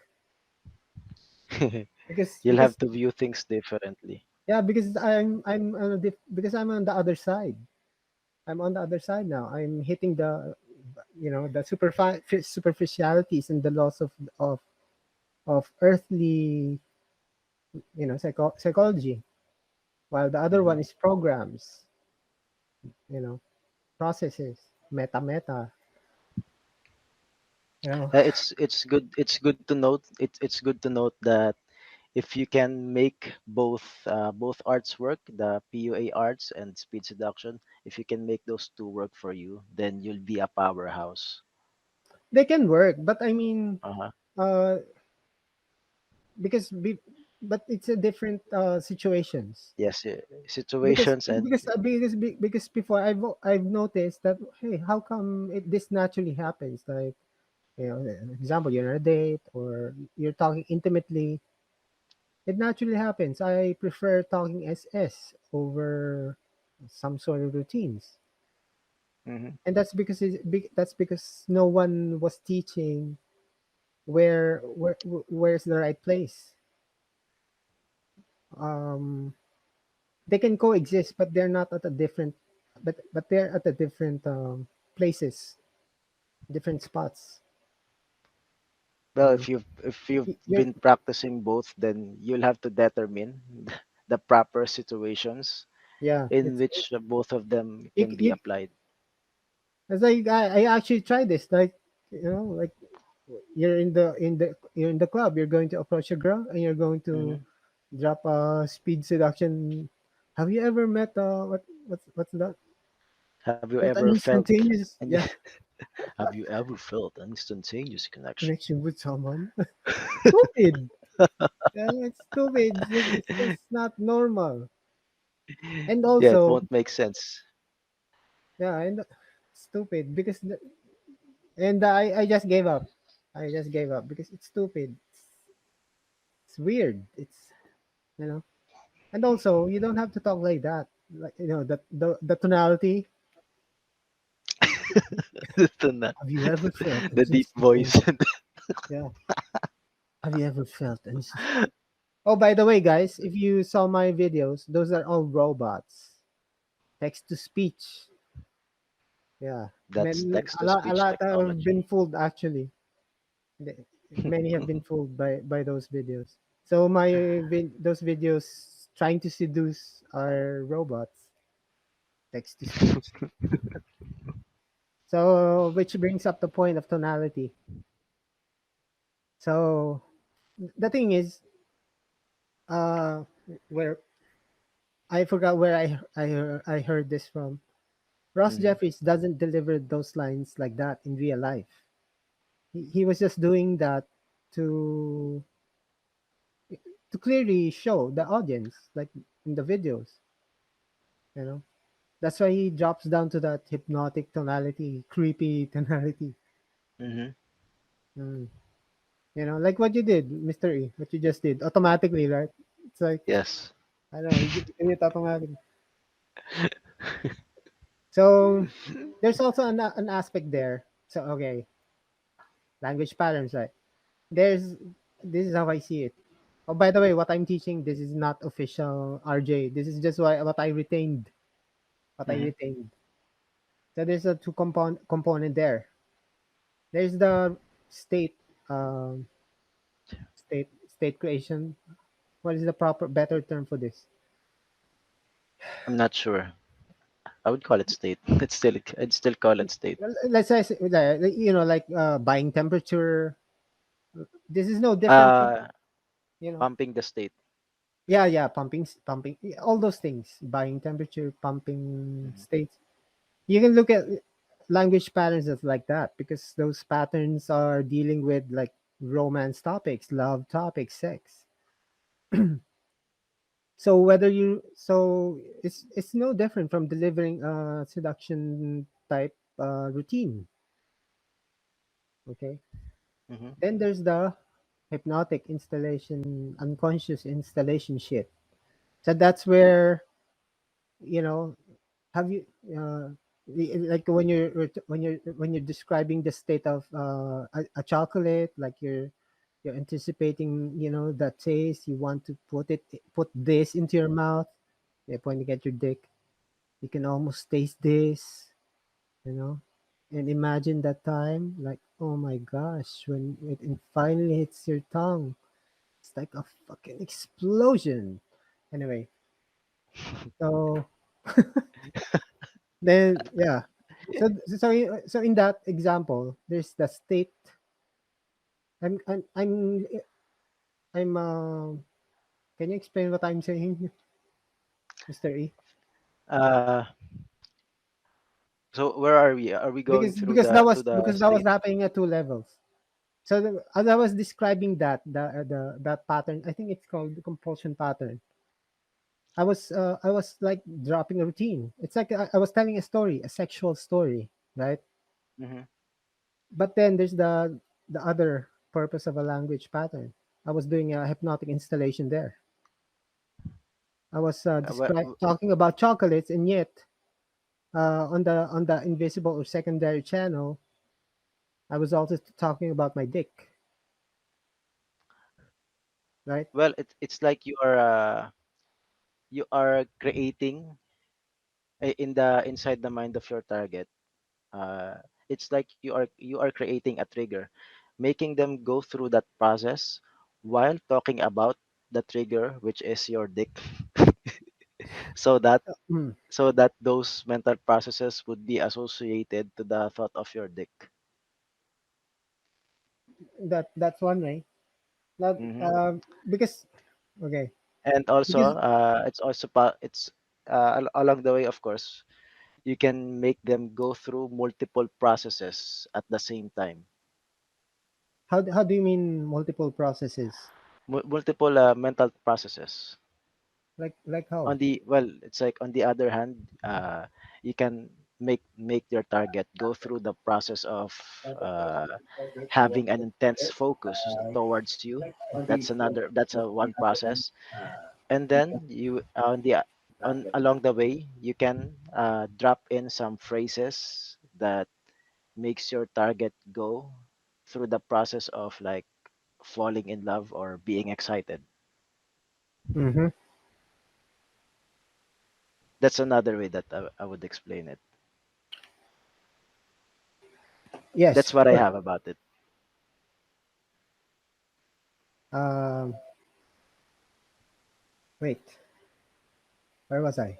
Because You'll because have to view things differently. yeah, because because I'm on the other side. I'm on the other side now. I'm hitting the superficialities and the loss of earthly psychology, while the other Hmm. one is programs, you know, processes, meta. You know, It's good to note it's good to note that if you can make both arts work, the PUA arts and speed seduction, if you can make those two work for you, then you'll be a powerhouse. they can work, but I mean, Uh-huh. uh, because but it's a different situations. Yes, Because situations and because because before I've noticed that, hey, how come this naturally happens? Like, example, you're on a date or you're talking intimately, it naturally happens. I prefer talking SS over some sort of routines, mhm. and that's because no one was teaching where's the right place. Um, they can coexist, but they're not at a different, but they're at a different places, different spots. You Well, know, if you've you're been practicing both, then you'll have to determine the proper situations yeah. in It's which both of them you, can be you applied. as I actually tried this. Like, like you're in the club. You're going to approach a girl and you're going to Hmm. drop a speed seduction. Have you ever met what's that? Have you That ever an felt instantaneous, and yeah, have you ever felt an instantaneous connection? connection with someone? Stupid. Yeah, it's stupid. It's just not normal. And Yeah, it also, won't make sense. yeah, and stupid because and I just gave up. I just gave up because it's stupid. It's weird. It's you know, and also you don't have to talk like that. Like the tonality. The Have you ever felt an the deep voice. instantaneous? Yeah. Have you ever felt an instant? Oh, by the way, guys, if you saw my videos, those are all robots. Text to speech. Yeah. That's text A to lot, a speech lot have been technology. fooled actually. The- Many have been fooled by those videos. So those videos trying to seduce are robots. Text to speech. So, which brings up the point of tonality. So, the thing is, uh, where I forgot where I heard this from. Ross Mm-hmm. Jeffries doesn't deliver those lines like that in real life. He was just doing that to clearly show the audience, like in the videos, you know. That's why he drops down to that hypnotic tonality, creepy tonality. Mm-hmm. Mm. You know, like what you did, Mr. E, what you just did automatically, right? It's like, Yes. I don't know, you did it automatically. So there's also an aspect there. So okay, language patterns, right? There's this is how I see it. Oh, by the way, what I'm teaching, this is not official RJ. This is just what I retained. What I Mm-hmm. retained. So there's a two component there. There's the state, um, state creation. What is the proper better term for this? I'm not sure. I would call it state. I'd still call it state. Well, let's say, like buying temperature. This is no different from, Uh, you know, Pumping the state. yeah, yeah, pumping, yeah, all those things, buying temperature, pumping Mm-hmm. states. You can look at language patterns as like that because those patterns are dealing with like romance topics, love topics, sex. So it's no different from delivering a seduction type routine. Okay. Mm-hmm. Then there's the hypnotic installation, unconscious installation shit. So that's where, you know, have you like when you're describing the state of a chocolate, like you're anticipating, that taste, you want to put this into your mouth, you're pointing at your dick, you can almost taste this, you know and imagine that time, like, oh my gosh, when it finally hits your tongue, it's like a fucking explosion. Anyway, so then, yeah. So in that example, there's the state. I'm can you explain what I'm saying, Mr. E? Uh, so where are we? Are we going Because through because the that to was the because that was state? happening at two levels. So as I was describing that pattern, I think it's called the compulsion pattern. I was like dropping a routine. It's like I was telling a story, a sexual story, right? Mm-hmm. But then there's the other purpose of a language pattern. I was doing a hypnotic installation there. I was talking about chocolates, and yet on the invisible or secondary channel, I was also talking about my dick, right? Well, it's like you are creating in the inside the mind of your target. It's like you are creating a trigger, making them go through that process while talking about the trigger, which is your dick, so that Mm, those mental processes would be associated to the thought of your dick. that's one way. Not Hmm. because okay And also, because it's also it's along the way, of course, you can make them go through multiple processes at the same time. how do you mean multiple processes? Multiple mental processes. Like how? On the well, it's like on the other hand, you can make your target go through the process of uh, having an intense focus towards you. That's a one process. And then you on the on along the way, you can drop in some phrases that makes your target go through the process of like falling in love or being excited. Mm-hmm. That's another way that I would explain it. Yes, That's what I sure. have about it. Um, Wait, where was I?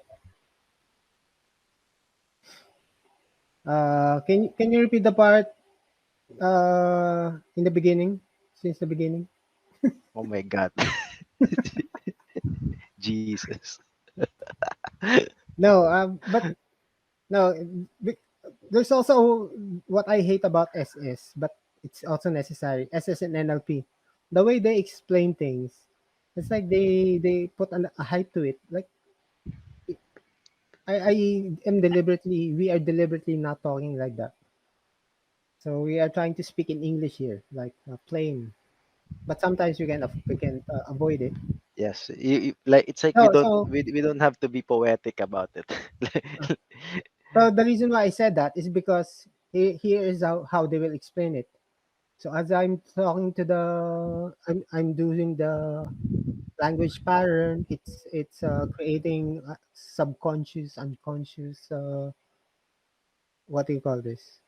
Can you repeat the part in the beginning, since the beginning? Oh my God. Jesus. No, but no. be- There's also what I hate about SS, but it's also necessary. SS and NLP, the way they explain things, it's like they put a hype to it. Like I am deliberately, we are deliberately not talking like that. So we are trying to speak in English here, like plain. But sometimes we can avoid it. Yes, like it's like So so we don't have to be poetic about it. so the reason why I said that is because here is how they will explain it. So as I'm talking to I'm doing the language pattern. It's creating subconscious, unconscious. What do you call this?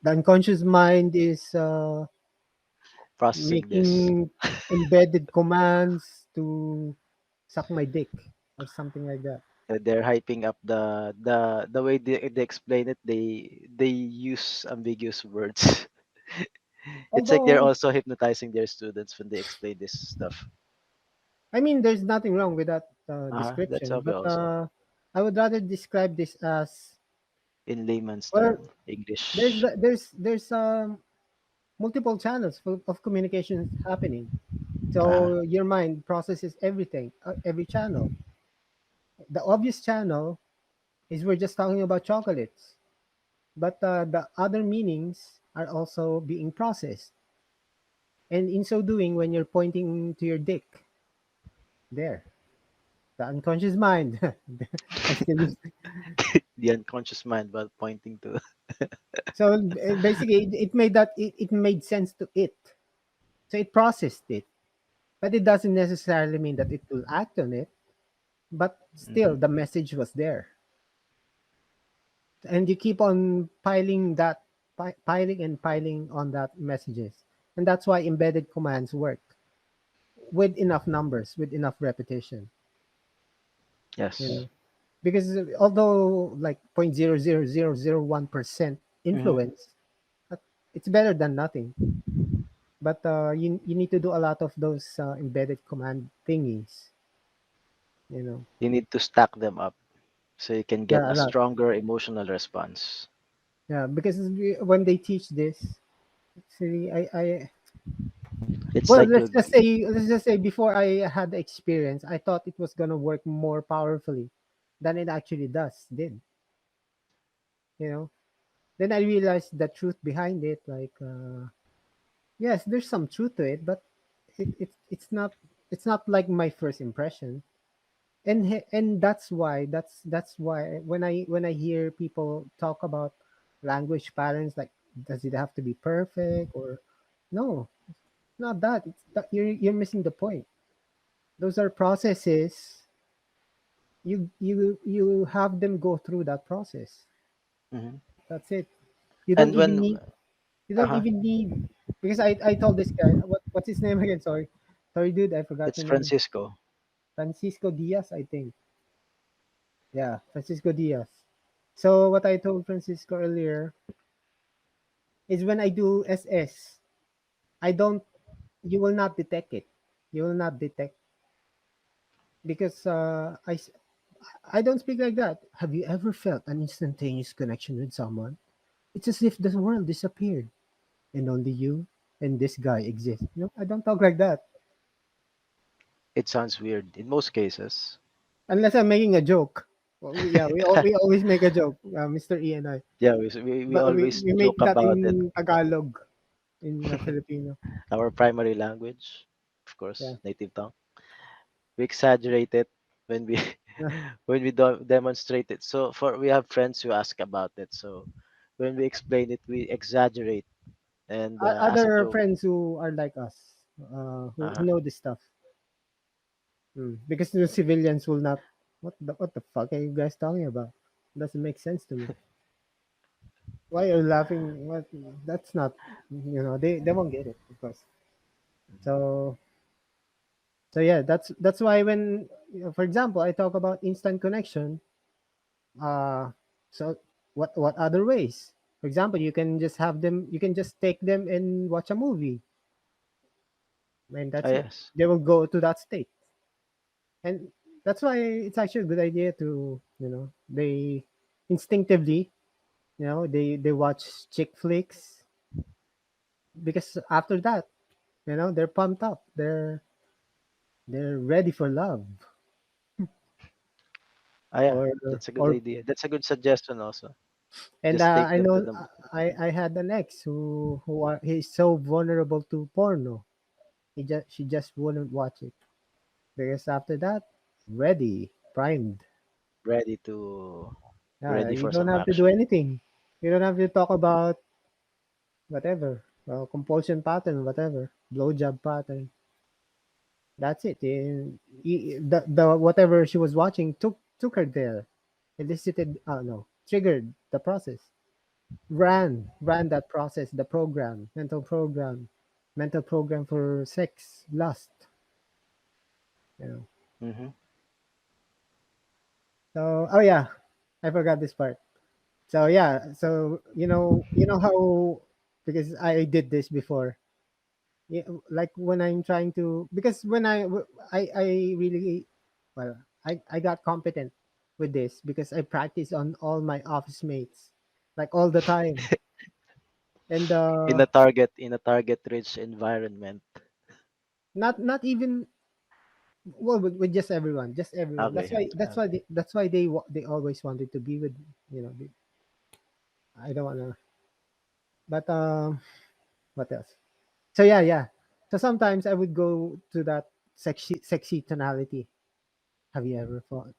The unconscious mind is Processing this. making embedded commands to suck my dick or something like that. They're hyping up the way they explain it. They use ambiguous words. It's like they're Although, also hypnotizing their students when they explain this stuff. I mean, there's nothing wrong with that That's description, okay but also I would rather describe this as in layman's well. term, English. There's multiple channels of communications happening. Uh, So your mind processes everything, every channel. The obvious channel is we're just talking about chocolates, but the other meanings are also being processed. And in so doing, when you're pointing to your dick, there, the unconscious mind. I still use. the unconscious mind while pointing to. So basically, it made it made sense to it. So it processed it, but it doesn't necessarily mean that it will act on it. But still, Mhm. the message was there, and you keep on piling that, piling and piling on that messages, and that's why embedded commands work with enough numbers, with enough repetition. You Yes. know, because although like 0.00001% Hmm. influence, uh, it's better than nothing. But you need to do a lot of those embedded command thingies. You know, You need to stack them up so you can get yeah, a a lot. stronger emotional response. Yeah, because when they teach this, actually, I It's well, like you'll let's just say before I had the experience, I thought it was gonna work more powerfully than it actually did. You know, then I realized the truth behind it. Like, yes, there's some truth to it, but it's not like my first impression. And that's why when I hear people talk about language patterns, like does it have to be perfect or no, not that. It's that you're missing the point. Those are processes. You have them go through that process. Mhm. That's it. You don't And even when need you don't uh-huh, even need because I told this guy what's his name again? Sorry, dude, I forgot it's your name. Francisco. Francisco Diaz, I think. Yeah, Francisco Diaz. So what I told Francisco earlier is when I do SS, I don't. You will not detect it. You will not detect because I don't speak like that. Have you ever felt an instantaneous connection with someone? It's as if the world disappeared and only you and this guy exist. I don't talk like that It sounds weird in most cases. unless I'm making a joke. Well, yeah, we always make a joke, Mr. E and I. Yeah, we But always we make joke that about it. in Tagalog, in Filipino. Our primary language, of Yeah. course, native tongue. We exaggerate it when we Yeah. when we demonstrate it. So for we have friends who ask about it. So when we explain it, we exaggerate and as a Other joke. friends who are like us, who Uh-huh. know this stuff, because the civilians will not. What the fuck are you guys talking about? Doesn't make sense to me. Why are you laughing? What? That's not. They won't get it, of course. So yeah, that's why for example, I talk about instant connection. Uh, so what other ways? For example, you can just have them. You can just take them and watch a movie, and Ah, that's it. yes. They will go to that state, and that's why it's actually a good idea to they instinctively they watch chick flicks because after that they're pumped up. They're ready for love Ah, yeah. or That's a good or idea. That's a good suggestion also. and Just take I them to know the I had an ex he's so vulnerable to porno. She just wouldn't watch it because after that, ready, primed. ready to Yeah, ready you for don't some have to do action. anything. You don't have to talk about whatever, compulsion pattern, whatever, blowjob pattern. That's it. The whatever she was watching took her there, elicited. No, triggered the process. Ran that process. The program, mental program for sex, lust. You know. Mm-hmm. So, oh yeah, I forgot this part. So yeah, so how because I did this before. Yeah, like when I'm trying to because when I really well I got competent with this because I practice on all my office mates like all the time and In a target rich environment. not even well with just everyone. Okay. That's why they always wanted to be with I don't wanna but what else? So yeah. So sometimes I would go to that sexy tonality. Have you ever thought?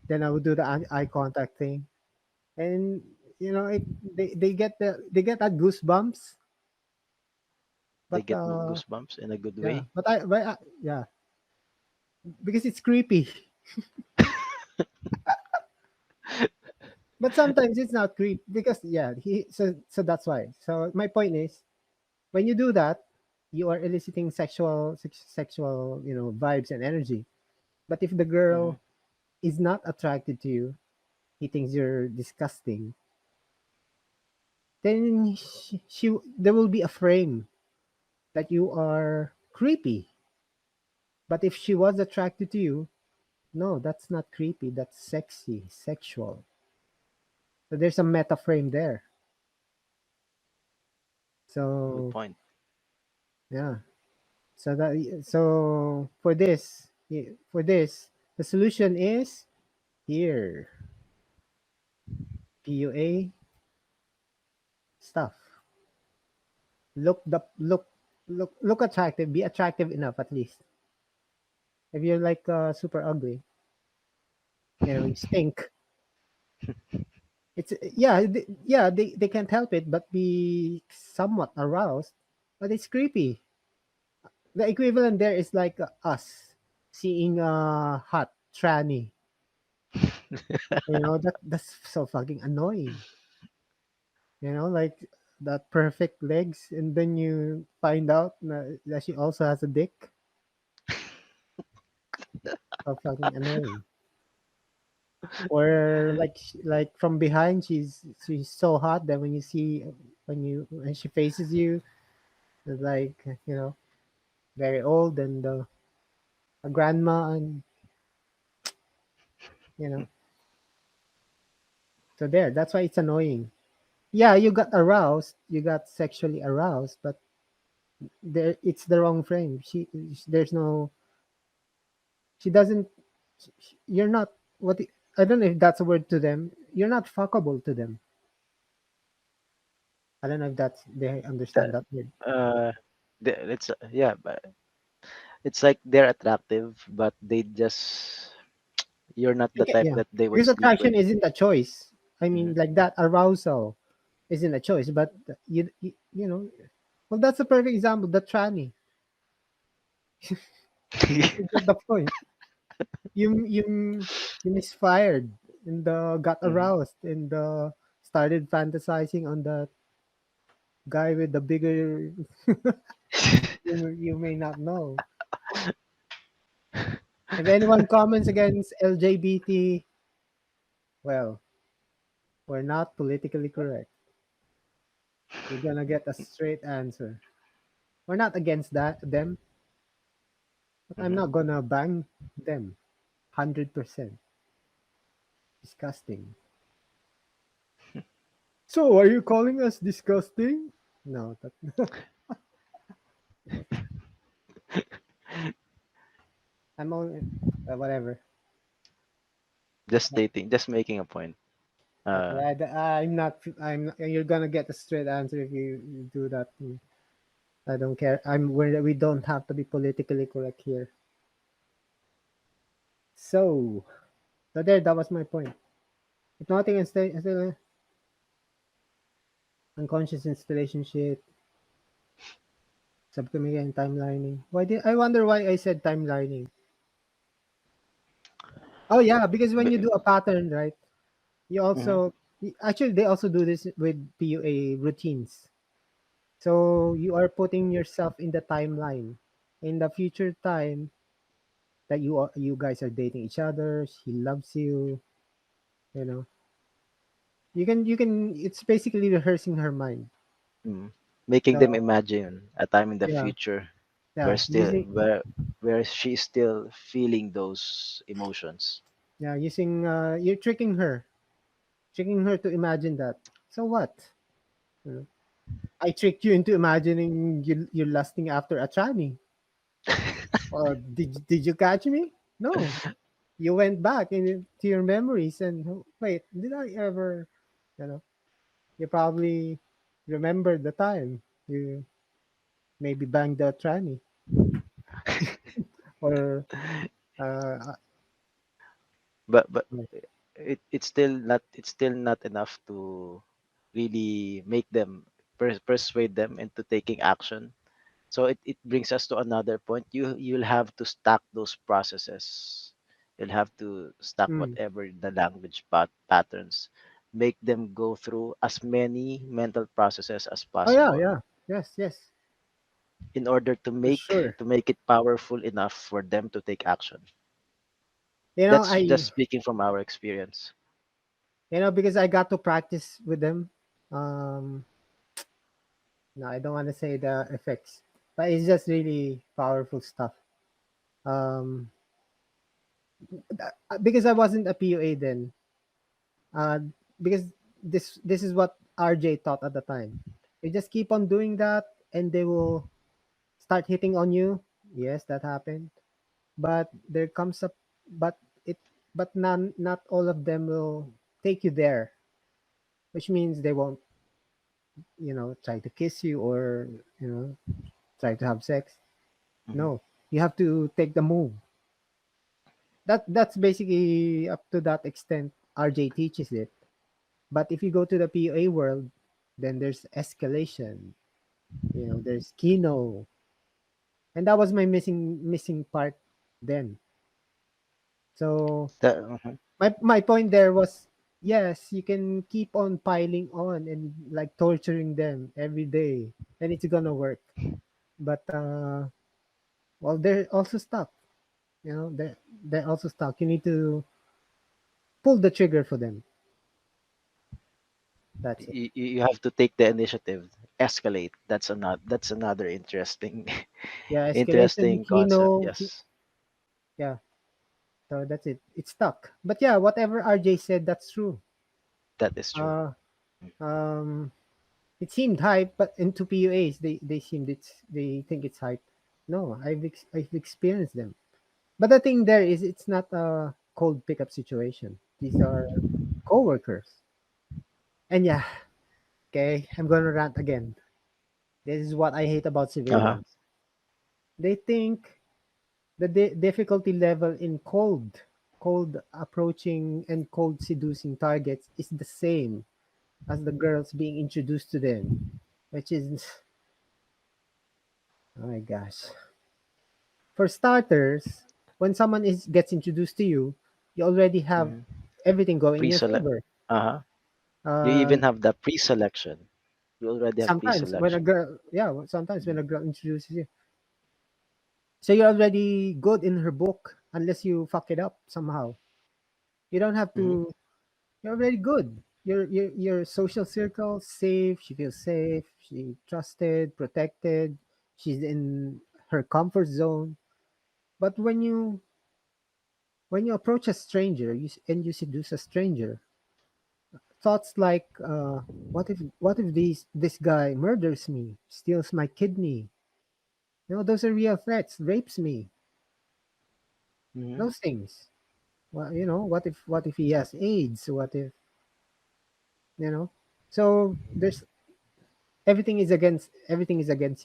Then I would do the eye contact thing, and they get that goosebumps. They But get goosebumps in a good yeah, way. yeah, because it's creepy. But sometimes it's not creep because yeah, so that's why. So my point is, when you do that, you are eliciting sexual vibes and energy. But if the Hmm. girl is not attracted to you, he thinks you're disgusting, then there will be a frame that you are creepy. But if she was attracted to you, no, that's not creepy. That's sexy, sexual. So there's a meta frame there. Good So point. yeah. So for this, the solution is here. PUA stuff. Look attractive. Be attractive enough at least. If you're like super ugly, you stink. It's yeah, they can't help it but be somewhat aroused, but it's creepy. The equivalent there is like us seeing a hot tranny. That's so fucking annoying. Like that perfect legs, and then you find out that she also has a dick. So fucking annoying. Or like from behind, she's so hot that when you see when she faces you, it's like very old and a grandma, and you know so there, that's why it's annoying. Yeah, you got aroused, you got sexually aroused, but there it's the wrong frame. There's no she doesn't you're not I don't know if that's a word to them. You're not fuckable to them. I don't know if that's they understand That, that word. uh, it's yeah, but it's like they're attractive, but they just you're not the type Yeah, that they would because sleep with. attraction isn't a choice. I Hmm. mean, like that arousal isn't a choice, but you know well, that's a perfect example. The tranny. You get the point. You misfired and got Hmm. aroused and started fantasizing on the guy with the bigger you may not know. If anyone comments against LGBT, well, We're not politically correct. You're gonna get a straight answer. We're not against that them, but I'm Hmm. not gonna bang them. 100%. Disgusting. So, are you calling us disgusting? No, I'm only whatever. Just stating, just making a point. Okay, Uh, I'm not. You're gonna get a straight answer if you do that. I don't care. We don't have to be politically correct here. So, that was my point. Hypnotic unconscious installation shit, subcommunication timelining. I wonder why I said timelining. Oh yeah, because when you b- do a pattern, right? You mhm. also actually they also do this with PUA routines. So you are putting yourself in the timeline. In the future time that you guys are dating each other, she loves you, you know. You can it's basically rehearsing her mind. Mm. Making them So imagine a time in the yeah, future where yeah, still using where she's still feeling those emotions. using you're tricking her to imagine that. So what? You know, I tricked you into imagining you're lusting after a tranny. Or did you catch me? No. You went back into your memories and wait, did I ever, you know, you probably remembered the time you maybe banged the tranny or uh, But it's still not enough to really make them persuade them into taking action. So it brings us to another point. You'll have to stack those processes. You'll have to stack mm. whatever the language patterns, make them go through as many mental processes as Oh yeah, possible yeah. Yes, yes. in order For sure. to make it powerful enough for them to take action. You know, That's just I speaking from our experience. because I got to practice with them. Um no, I don't want to say the effects, but it's just really powerful stuff. Um because I wasn't a PUA then. Uh because this is what RJ taught at the time. You just keep on doing that and they will start hitting on you. Yes, that happened. But there comes a but it but not all of them will take you there, which means they won't, try to kiss you or, you know, try to have sex. Mhm. No. You have to take the move. That's basically up to that extent RJ teaches it. But if you go to the PUA world, then there's escalation. There's kino. And that was my missing part then. So Mhm. my point there was, yes, you can keep on piling on and like torturing them every day, and it's gonna work. But well, they're also stuck. They're also stuck. You need to pull the trigger for them. That's it. You have to take the initiative, escalate. That's another interesting Yeah, escalation, interesting concept. kino. Yes, Yeah, so that's it. It's stuck. But yeah, whatever RJ said, that's true. that is true. Uh, um, it seemed hype, but into PUAs, they think it's hype. No, I've experienced them. But the thing there is, it's not a cold pickup situation. These are coworkers. And yeah, okay, I'm gonna rant again. This is what I hate about Uh-huh. civilians. They think the difficulty level in cold approaching and cold seducing targets is the same as the girls being introduced to them, which is, oh my gosh. For starters, when someone gets introduced to you, you already have Mhm. everything going in your Pre-select. favor. Uh-huh. You Uh, even have the pre-selection. You already have sometimes when a pre-selection. girl, yeah, sometimes when Mhm. a girl introduces you, so you're already good in her book unless you fuck it up somehow. You don't have Mhm. to. You're already good. your social circle safe. She feels safe. She trusted, protected. She's in her comfort zone. But when you approach a stranger and you seduce a stranger, thoughts like, what if this guy murders me, steals my kidney? Those are real threats. Rapes me. Hmm. Those things. Well, what if he has AIDS? What if you know? So there's everything is against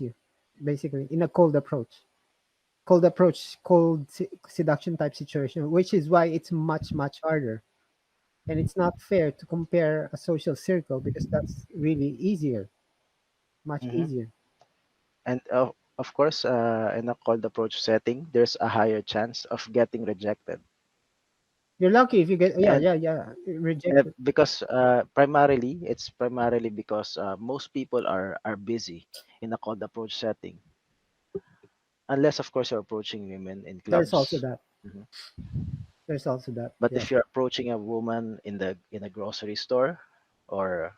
you, basically, in a cold seduction type situation, which is why it's much much harder. And it's not fair to compare a social circle because that's really easier, much Hmm. easier. And of course, in a cold approach setting, there's a higher chance of getting rejected. You're lucky if you get, yeah, And yeah, yeah, rejected. because it's primarily because most people are busy in a cold approach setting, unless of course you're approaching women in There's also clubs. that. Mhm. There's also that. But Yeah. if you're approaching a woman in a grocery store, or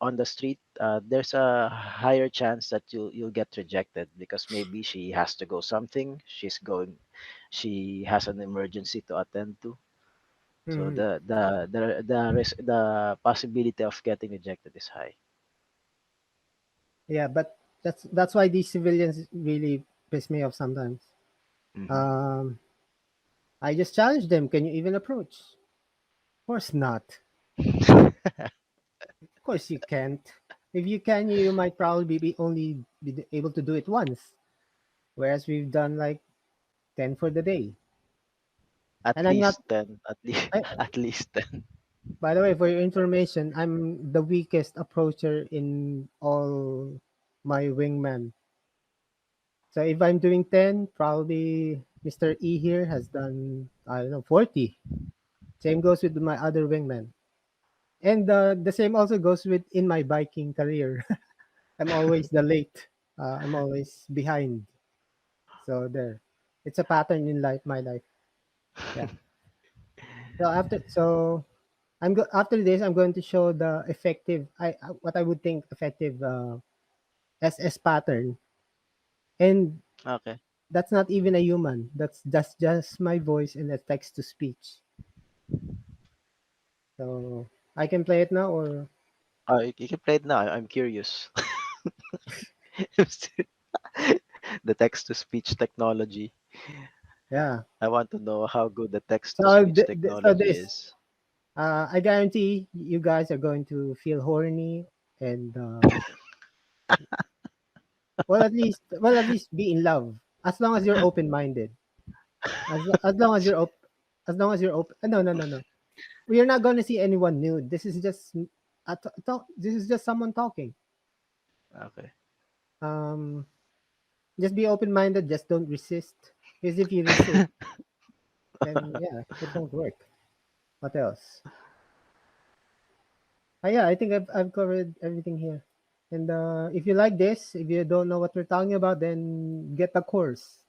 on the street, there's a higher chance that you'll get rejected because maybe she has to go something. She has an emergency to attend to. So Hmm. the possibility of getting rejected is high. Yeah, but that's why these civilians really piss me off sometimes. Hmm. Um, I just challenge them. Can you even approach? Of course not. Of course you can't. If you can, you might probably only be able to do it once, whereas we've done like 10 for the day. At And I'm not. least 10, at least I, at least 10. by the way, for your information, I'm the weakest approacher in all my wingman. So if I'm doing 10, probably Mr. E here has done, I don't know, 40. Same goes with my other wingman. And the same also goes with in my biking career. I'm always the late. I'm always behind. So there. It's a pattern in my life. Yeah. After this I'm going to show the effective, what I would think effective SS pattern. And Okay. that's not even a human. That's just my voice and a text to speech. So I can play it now, or You can play it now. I'm curious. The text to speech technology. yeah. I want to know how good the text to So speech technology this, is. I guarantee you guys are going to feel horny and well, at least be in love, as long as you're open minded. As long as you're open. No, no, no, no. We are not going to see anyone nude. This is just this is just someone talking. Okay. Um, just be open minded. Just don't resist. Because if you resist, then yeah, it won't work. What else? Yeah, I think I've covered everything here. And if you like this, if you don't know what we're talking about, then get the course.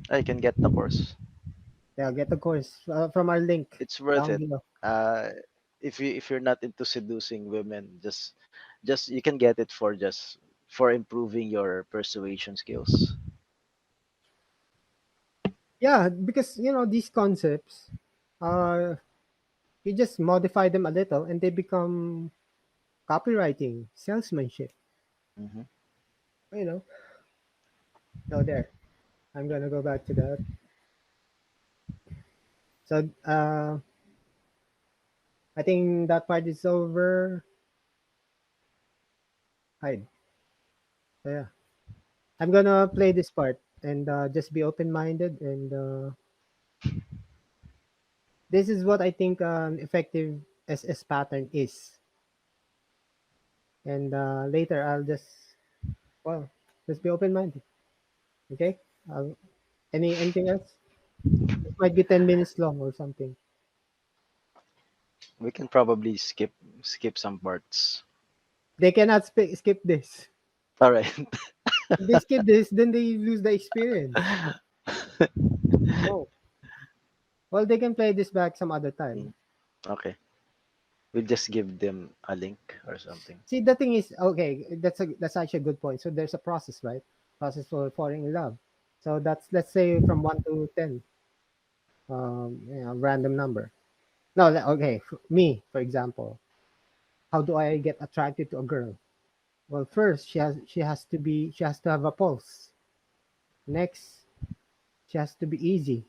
I can get the course. Yeah, get the course from our link It's worth down it. below. Uh, if you're not into seducing women, just you can get it for just for improving your persuasion skills. Yeah, because these concepts, uh, you just modify them a little, and they become copywriting, salesmanship. Hmm. You know. So there. I'm gonna go back to that. So I think that part is over. Hide. So yeah. I'm gonna play this part and just be open minded. And this is what I think an effective SS pattern is. And later I'll well, just be open minded. Okay. I'll, anything else? It might be 10 minutes long or something. We can probably skip some parts. They cannot skip this. All right. If they skip this, then they lose the experience. No. Well, they can play this back some other time. Okay. We just give them a link or something. See, the thing is, okay, that's actually a good point. So there's a process, right? Process for falling in love. So that's, let's say, from 1 to 10, random number. No, okay, me, for example, how do I get attracted to a girl? Well, first she has to have a pulse. Next, she has to be easy.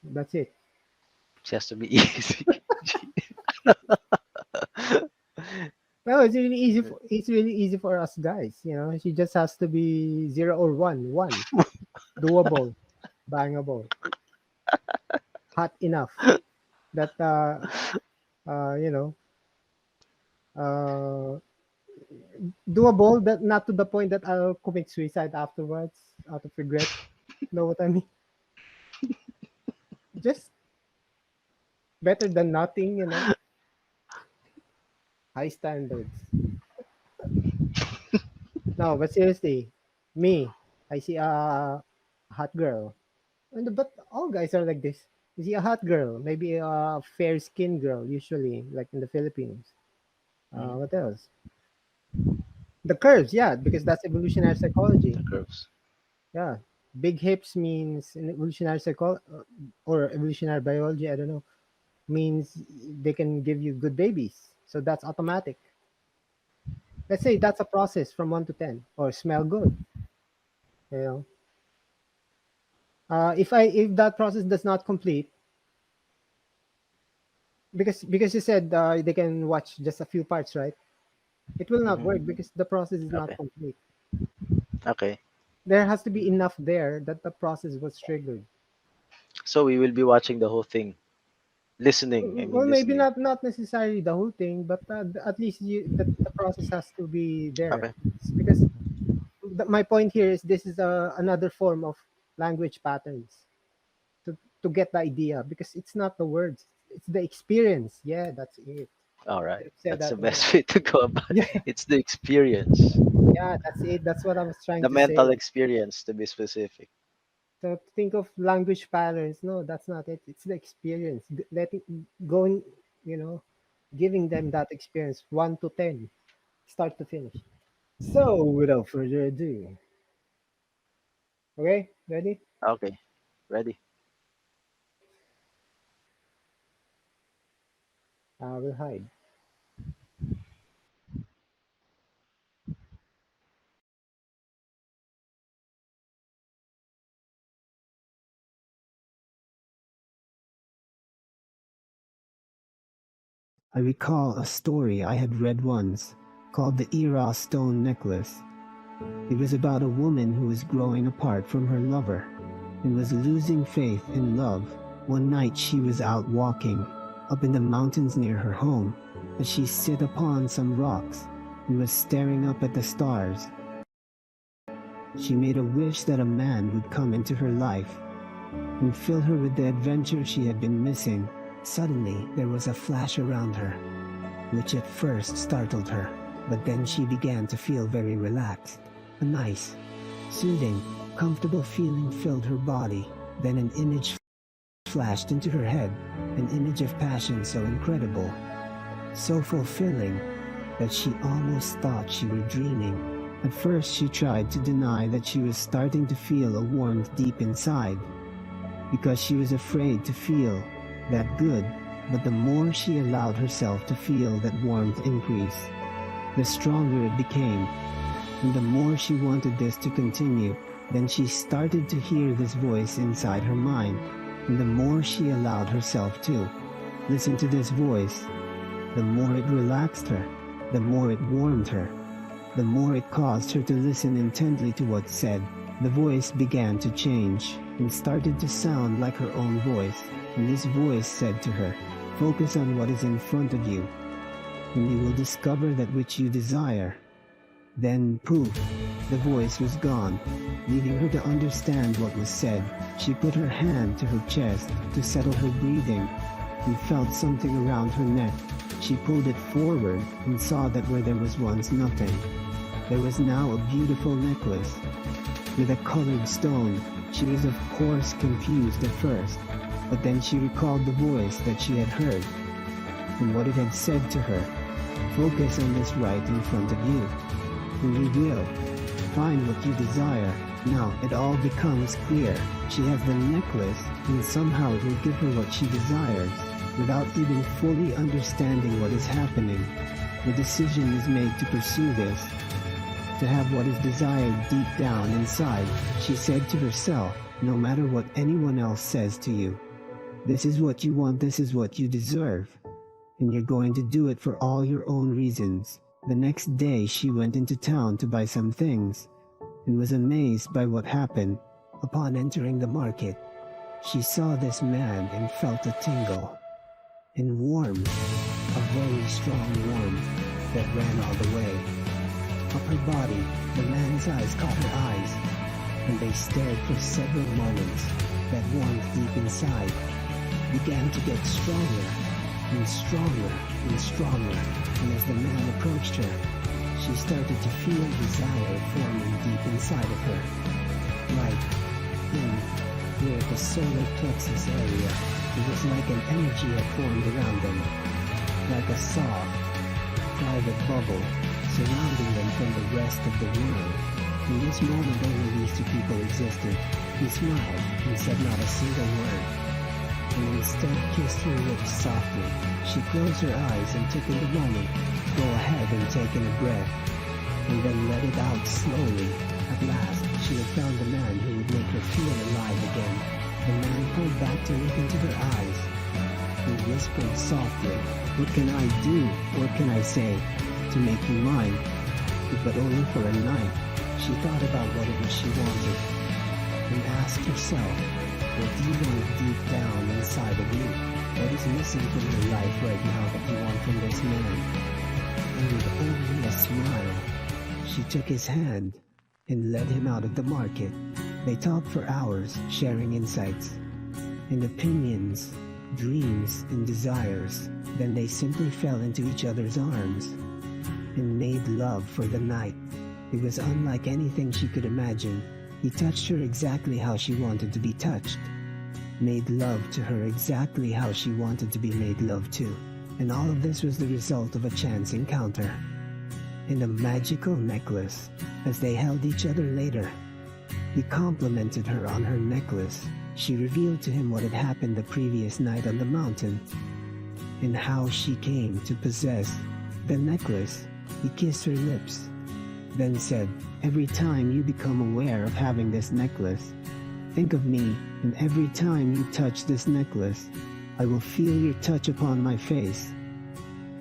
That's it. It has to be easy. No, it's really easy for us guys. She just has to be 0 or 1. One, doable, bangable, hot enough that uh you know uh doable, that not to the point that I'll commit suicide afterwards out of regret. Know what I mean? Just better than nothing. High standards. No, but seriously, me, I see a hot girl, but all guys are like this. You see a hot girl, maybe a fair skinned girl, usually like in the Philippines. Mhm. What else? The curves, yeah, because that's evolutionary The psychology. curves. Yeah, big hips means in evolutionary or evolutionary biology. I don't know. Means they can give you good babies. So that's automatic. Let's say that's a process from 1 to 10, or smell good. You know, if that process does not complete, because you said they can watch just a few parts, right? It will not work Hmm. because the process is not Okay. complete. Okay. There has to be enough there that the process was triggered. So we will be watching the whole thing. Listening. I Well, mean, maybe listening. not necessarily the whole thing, but at least the process has to be there. Okay. Because my point here is this is another form of language patterns to get the idea, because it's not the words, it's the experience. Yeah, that's it. All Should right. have said That's the that more. best way to go about it. Yeah, It's the experience. yeah, that's it. That's what I was trying The to say. mental experience, to be specific. So to think of language patterns, no, that's not it. It's the experience. Letting going, you know, giving them that experience 1 to 10, start to finish. So without further ado, okay, ready? Okay. Ready? I will hide. I recall a story I had read once called The Era Stone Necklace. It was about a woman who was growing apart from her lover and was losing faith in love. One night she was out walking up in the mountains near her home, as she sat upon some rocks and was staring up at the stars. She made a wish that a man would come into her life and fill her with the adventure she had been missing. Suddenly there was a flash around her, which at first startled her, but then she began to feel very relaxed. A nice, soothing, comfortable feeling filled her body. Then an image flashed into her head, an image of passion so incredible, so fulfilling, that she almost thought she were dreaming. At first she tried to deny that she was starting to feel a warmth deep inside, because she was afraid to feel that good, but the more she allowed herself to feel that warmth increase, the stronger it became, and the more she wanted this to continue. Then she started to hear this voice inside her mind, and the more she allowed herself to listen to this voice, the more it relaxed her, the more it warmed her, the more it caused her to listen intently to what's said. The voice began to change and started to sound like her own voice, and this voice said to her, "Focus on what is in front of you, and you will discover that which you desire." Then, poof, the voice was gone, leaving her to understand what was said. She put her hand to her chest to settle her breathing and felt something around her neck. She pulled it forward and saw that where there was once nothing, there was now a beautiful necklace with a colored stone. She was of course confused at first, But then she recalled the voice that she had heard and what it had said to her. Focus on this right in front of you, and you will find what you desire. Now it all becomes clear. She has the necklace, and somehow it will give her what she desires, without even fully understanding what is happening. The decision is made to pursue this, to have what is desired deep down inside. She said to herself, no matter what anyone else says to you, this is what you want, this is what you deserve, and you're going to do it for all your own reasons. The next day she went into town to buy some things, and was amazed by what happened. Upon entering the market, she saw this man and felt a tingle, and warmth, a very strong warmth that ran all the way up her body. The man's eyes caught her eyes, and they stared for several moments. That warmth deep inside began to get stronger and stronger and stronger, and as the man approached her, she started to feel desire forming deep inside of her, like in near the solar plexus area. It was like an energy had formed around them, like a soft, private bubble surrounding them from the rest of the world. In this moment only these two people existed. He smiled and said not a single word, and instead kissed her lips softly. She closed her eyes and took in the moment, go ahead and take in a breath, and then let it out slowly. At last, she had found the man who would make her feel alive again. The man pulled back to look into her eyes, and whispered softly, what can I do, what can I say, to make you mine, but only for a night? She thought about what it was she wanted, and asked herself, what do you want deep down inside of you? What is missing from your life right now that you want from this man? And with only a smile, she took his hand and led him out of the market. They talked for hours, sharing insights and opinions, dreams and desires. Then they simply fell into each other's arms and made love for the night. It was unlike anything she could imagine. He touched her exactly how she wanted to be touched, made love to her exactly how she wanted to be made love to. And all of this was the result of a chance encounter and a magical necklace. As they held each other later, he complimented her on her necklace. She revealed to him what had happened the previous night on the mountain and how she came to possess the necklace. He kissed her lips, then said, every time you become aware of having this necklace, think of me, and every time you touch this necklace, I will feel your touch upon my face,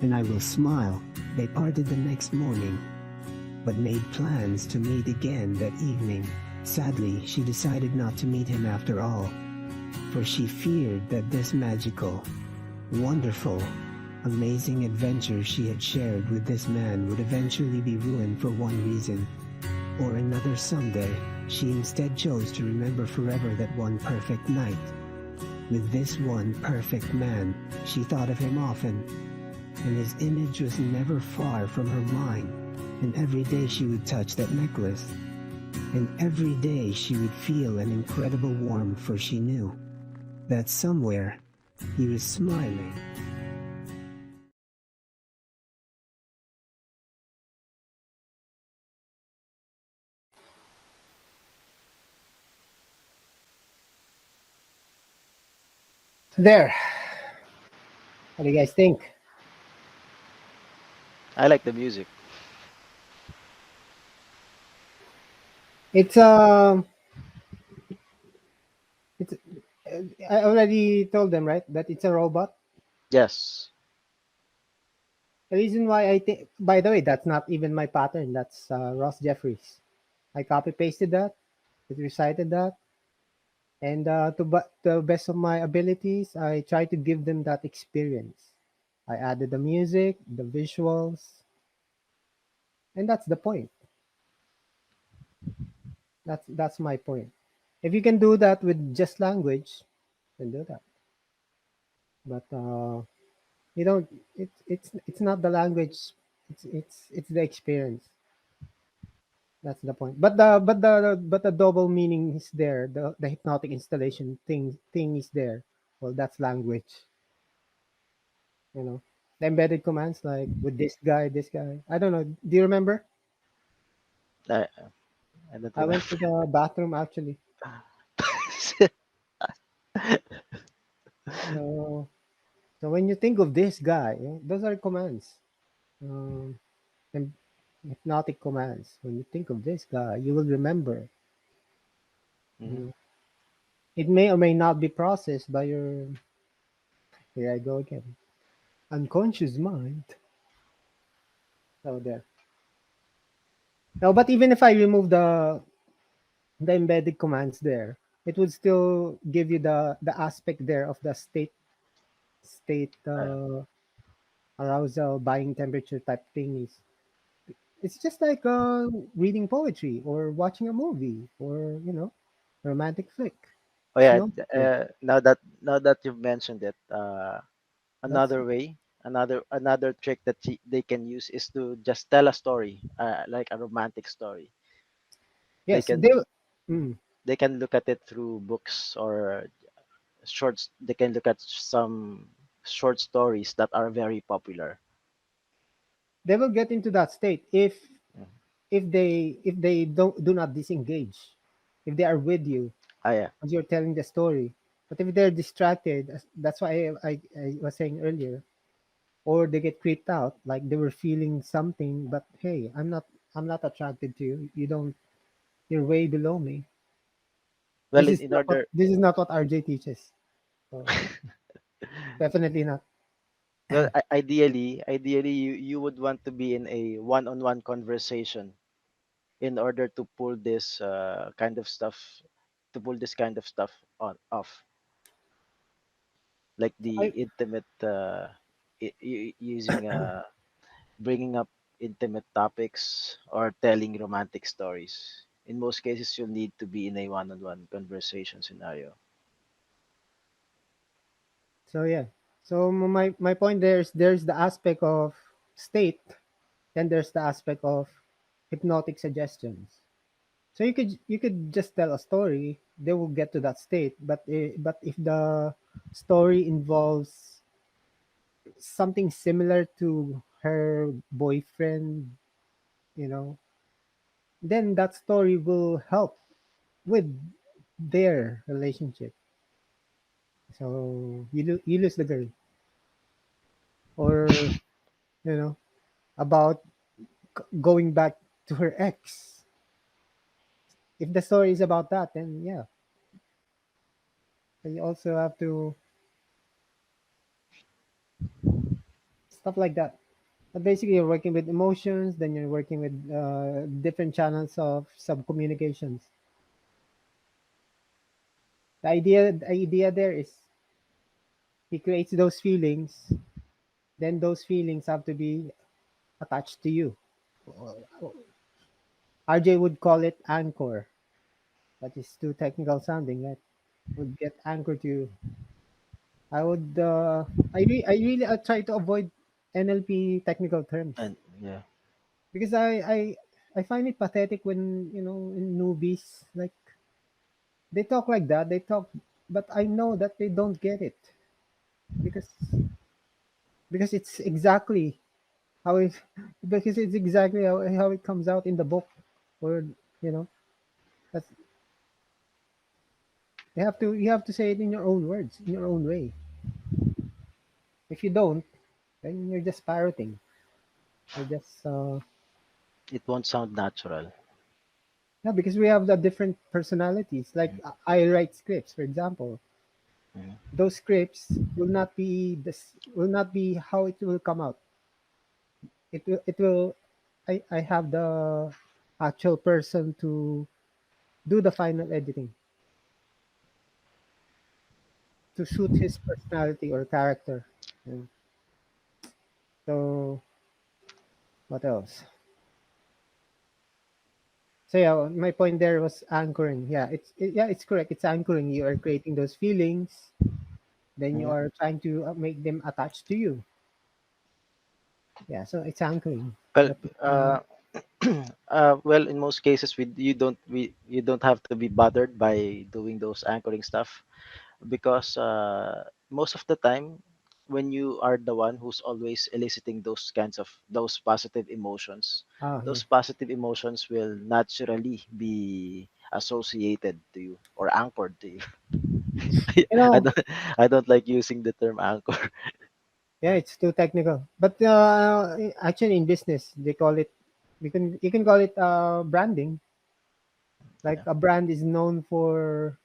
and I will smile. They parted the next morning, but made plans to meet again that evening. Sadly, she decided not to meet him after all, for she feared that this magical, wonderful, amazing adventure she had shared with this man would eventually be ruined for one reason or another someday. She instead chose to remember forever that one perfect night with this one perfect man. She thought of him often, and his image was never far from her mind. And every day she would touch that necklace, and every day she would feel an incredible warmth, for she knew that somewhere he was smiling. There. What do you guys think? I like the music. It's it's I already told them, right, that it's a robot. Yes. The reason why I think, by the way, that's not even my pattern. That's Ross Jeffries. I copy pasted that, it recited that, and to the best of my abilities, I try to give them that experience. I added the music, the visuals, and that's the point. That's my point. If you can do that with just language, then do that. But you don't. It's not the language. It's the experience. That's the point. But the double meaning is there. The hypnotic installation thing is there. Well, that's language. You know, the embedded commands like with this guy, this guy. I don't know. Do you remember? I, I don't I remember. went to the bathroom actually. So, so when you think of this guy, those are commands. Um, and hypnotic commands. When you think of this guy, you will remember. You Mhm. know, it may or may not be processed by your. Here I go again. Unconscious mind. Oh, there. No, but even if I remove the embedded commands there, it would still give you the aspect there of the state Uh, arousal, buying temperature type thingies. It's just like reading poetry or watching a movie or romantic flick. oh It's yeah. no different. Now that you've mentioned it, That's another way, another trick that they can use is to just tell a story, like a romantic story. They yes. They. can Mm, they can look at it through books or shorts. They can look at some short stories that are very popular. they will get into that state Mm. if they don't do not disengage, if they are with you Ah yeah. as you're telling the story. But if they're distracted, that's why I was saying earlier, or they get creeped out, like they were feeling something, but hey, I'm not attracted to you. You don't. You're way below me. Well, in order, This is not what RJ teaches. So definitely not. well, ideally, you would want to be in a one-on-one conversation in order to pull this kind of stuff, on off, like the I intimate, using bringing up intimate topics or telling romantic stories. In most cases, you'll need to be in a one-on-one conversation scenario. so yeah. So my point there is there's the aspect of state, then there's the aspect of hypnotic suggestions. So you could just tell a story, they will get to that state. But if the story involves something similar to her boyfriend, you know, then that story will help with their relationship. So you lose the girl, or you know about going back to her ex. If the story is about that, then yeah, you also have to stuff like that. But basically, you're working with emotions, then you're working with different channels of sub communications. The idea there is he creates those feelings, then those feelings have to be attached to you. RJ would call it anchor, but it's too technical sounding. That would get anchored to you. I would, I really try to avoid NLP technical terms And yeah, because I find it pathetic when in newbies like they talk like that. They talk, but I know that they don't get it because it's exactly how it because it's exactly how it comes out in the book, or you know that's you have to say it in your own words, in your own way. If you don't, then you're just parroting. You're just it won't sound natural. yeah, because we have the different personalities. Like I write scripts, for example. Mhm. Those scripts will not be how it will come out. It will I have the actual person to do the final editing to suit his personality or character. Yeah. So what else? So yeah, my point there was anchoring. Yeah, it's correct. It's anchoring. You are creating those feelings, then you Mhm. are trying to make them attached to you. Yeah, so it's anchoring. Well, But well, in most cases, you don't have to be bothered by doing those anchoring stuff. because most of the time when you are the one who's always eliciting those positive emotions, Ah, yeah. those positive emotions will naturally be associated to you or anchored to you. You I know, don't I don't like using the term anchor. yeah, it's too technical. But actually, in business, they call it. You can call it branding. Like Yeah. a brand is known for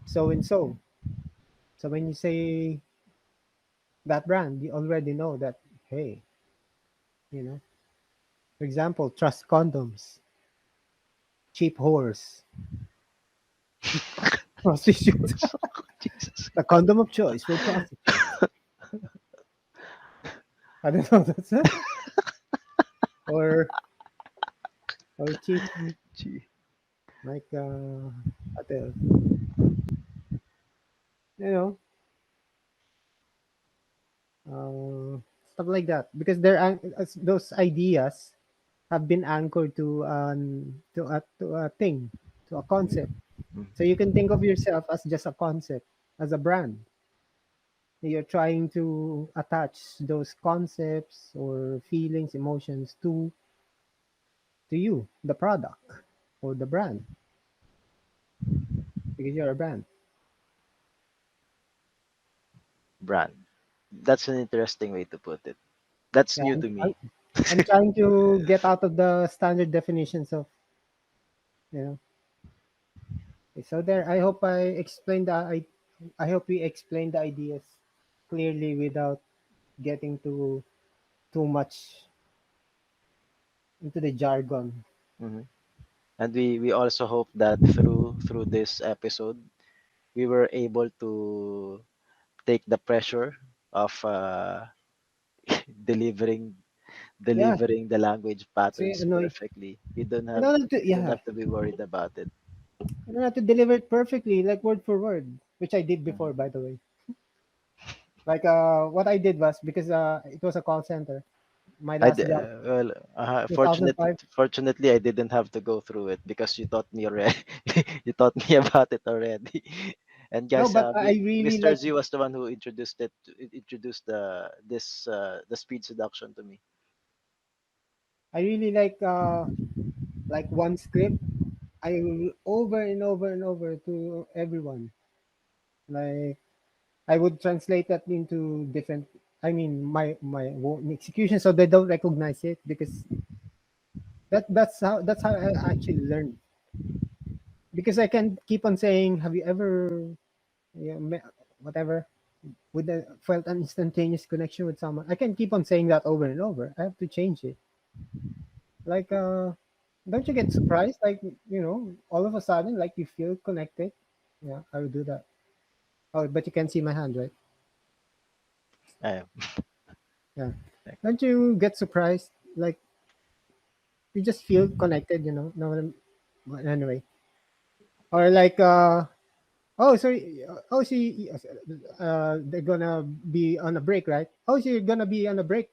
so and so. So when you say that brand, you already know that. Hey, you know. For example, trust condoms, cheap horse, prostitutes. Jesus. The condom of choice for prostitutes. I don't know. That's it. Or cheap, Gee. like what else? You know, uh, stuff like that. Because those ideas have been anchored to a thing, to a concept. So you can think of yourself as just a concept, as a brand. You're trying to attach those concepts or feelings, emotions to you, the product or the brand, because you're a brand. Brand. That's an interesting way to put it. That's Yeah, new I'm, to me. I'm, I'm trying to get out of the standard definitions of, you know. So there, I hope I hope we explained the ideas clearly without getting too much into the jargon. Mhm. And we also hope that through this episode we were able to take the pressure of delivering Yeah, delivering the language see, patterns perfectly. You don't yeah, have to be worried about it. I don't have to deliver it perfectly, like word for word, which I did before, Mhm. by the way. Like what I did was because it was a call center. My last job, Well, two 2005. fortunately, I didn't have to go through it because you taught me already. You taught me about it already. And No, guys, but I really Mr. like Z was the one who introduced the speed seduction to me. I really like one script. I will over and over and over to everyone. Like I would translate that into different. I mean, my execution, so they don't recognize it because that's how I actually learned. Because I can keep on saying, "Have you ever, you know, whatever, felt an instantaneous connection with someone?" I can keep on saying that over and over. I have to change it. Like, don't you get surprised? Like, all of a sudden, like you feel connected. Yeah, I will do that. Oh, but you can see my hand, right? Uh, Yeah. Don't you get surprised? Like you just feel connected, Know what but anyway. Or like oh sorry, oh she they're gonna be on a break, right? Oh, so you're gonna be on a break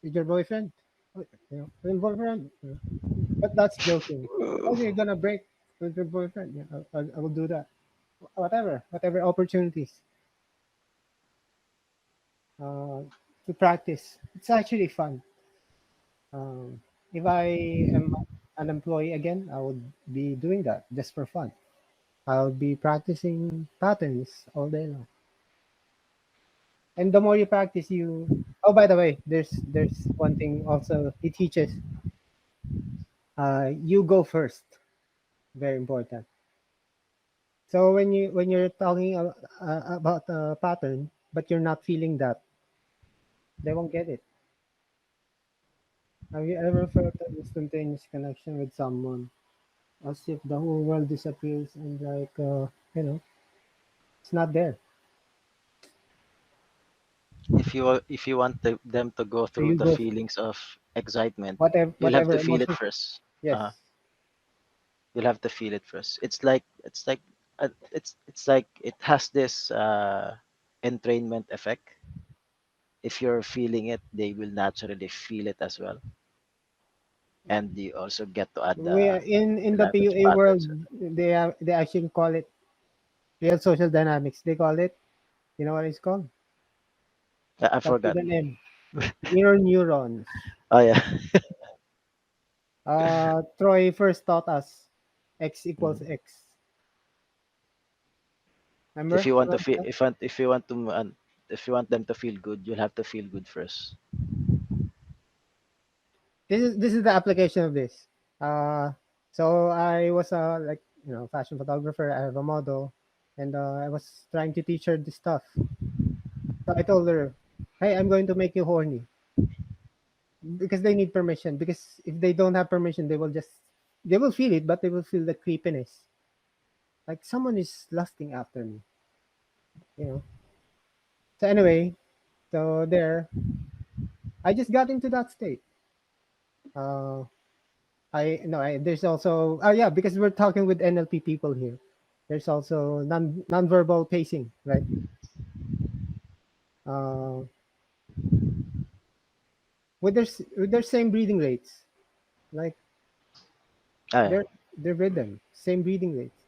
with your boyfriend. Oh, with your boyfriend. Yeah. But that's joking. Oh, so you're gonna break with your boyfriend. Yeah, I will do that. Whatever opportunities uh, to practice. It's actually fun. If I am an employee again, I would be doing that just for fun. I'll be practicing patterns all day long. And the more you practice, you. Oh, by the way, there's one thing also it teaches. You go first. Very important. So when you're talking about a pattern, but you're not feeling that, they won't get it. Have you ever felt an instantaneous connection with someone, as if the whole world disappears and like it's not there? if you want them to go So through you the go feelings of excitement, you'll have whatever to feel it emotion. first. Uh, Yes, you'll have to feel it first. It's like it has this entrainment effect. If you're feeling it, they will naturally feel it as well, and you also get to add we are in the the language PUA world. patterns. They actually call it. Real social dynamics, they call it. You know what it's called? I Starts with forgot. an M. Mirror neurons. Oh yeah. Troy first taught us X equals Mm. X. If Remember? you want to Remember feel, that? if you want them to feel good, you'll have to feel good first. This is the application of this. Uh, so I was like fashion photographer. I have a model, and I was trying to teach her this stuff. So I told her, "Hey, I'm going to make you horny because they need permission. Because if they don't have permission, they will feel it, but they will feel the creepiness. Like someone is lusting after me, you know." So anyway, so there, I just got into that state. Uh, I no, I there's also yeah, because we're talking with NLP people here. There's also nonverbal pacing, right? Uh, with their same breathing rates, like Oh yeah. their their rhythm, same breathing rates.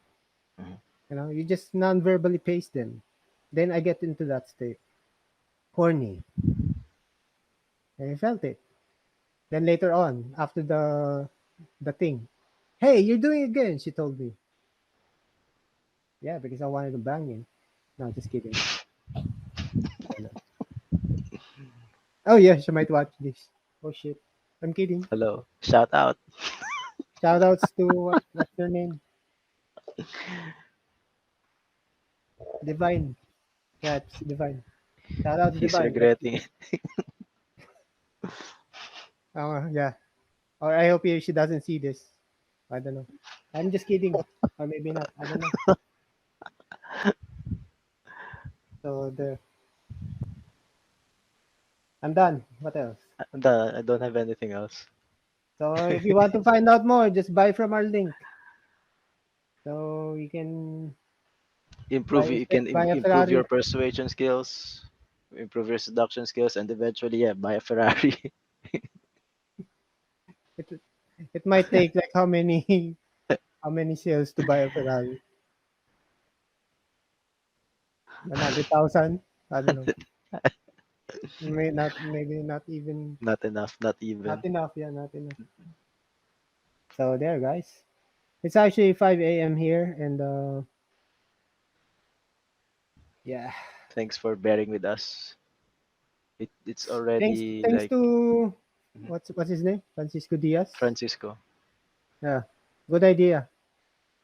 Mhm. You just non-verbally pace them. Then I get into that state, horny, and I felt it. Then later on, after the thing, hey, you're doing it again. She told me, yeah, because I wanted to bang him. No, just kidding. I don't know. Oh yeah, she might watch this. Oh shit, I'm kidding. Hello. Shout out. Shout outs to what's her name? Divine. Yeah, it's Divine. Shout out to He's Divine. That's regretting it. yeah. Or I hope she doesn't see this. I don't know. I'm just kidding. Or maybe not. I don't know. So the I'm done. What else? I don't have anything else. So if you want to find out more, just buy from our link. So you can Improve. You can buy a improve your Ferrari. persuasion skills, improve your seduction skills, and eventually, yeah, buy a Ferrari. It it might take like how many how many sales to buy a Ferrari? 100,000? I don't know. Maybe not even Not enough. Not not even. enough. Yeah, not enough. So there, guys. It's actually 5 a.m. here, and yeah. Thanks for bearing with us. It's already Thanks like to Mhm. what's his name? Francisco Diaz. Francisco. Yeah, good idea.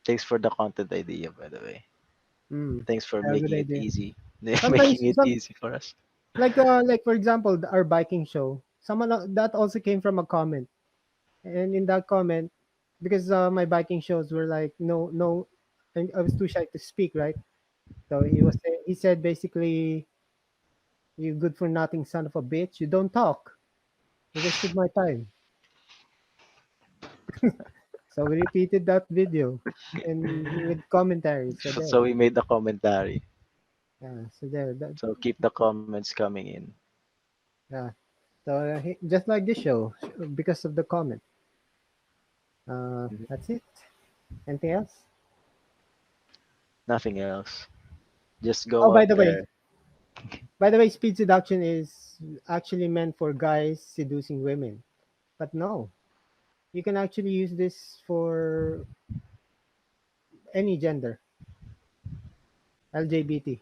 Thanks for the content idea, by the way. Mm, Thanks for yeah, good making it idea. easy. Sometimes Making it some easy for us. like for example our biking show. That also came from a comment, and in that comment, because my biking shows were like no, I was too shy to speak, right? So he said basically, "You good for nothing, son of a bitch. You don't talk. You wasted my time." So we repeated that video, and with commentary. So there, So we made the commentary. yeah. So there, So keep the comments coming in. yeah. So just like this show, because of the comment. Mhm. That's it. Anything else? Nothing else. Just Oh, go out there. by the way, speed seduction is actually meant for guys seducing women. But no, you can actually use this for any gender, LGBT.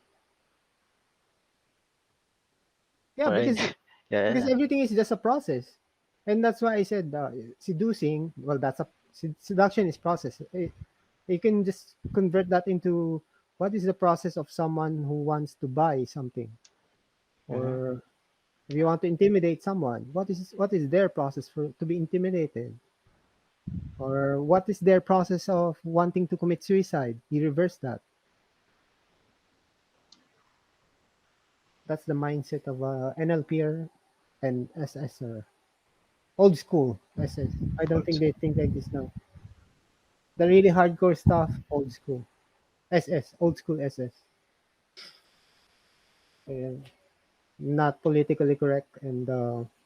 Yeah, For any, yeah, because yeah. everything is just a process, and that's why I said seducing. Well, seduction is process. You can just convert that into what is the process of someone who wants to buy something, Hmm. or if you want to intimidate someone, what is their process for to be intimidated, or what is their process of wanting to commit suicide? You reverse that. That's the mindset of a NLPer and SSer. Old school SS. I don't think they think like this now. The really hardcore stuff, old school. SS, old school SS. And not politically correct, and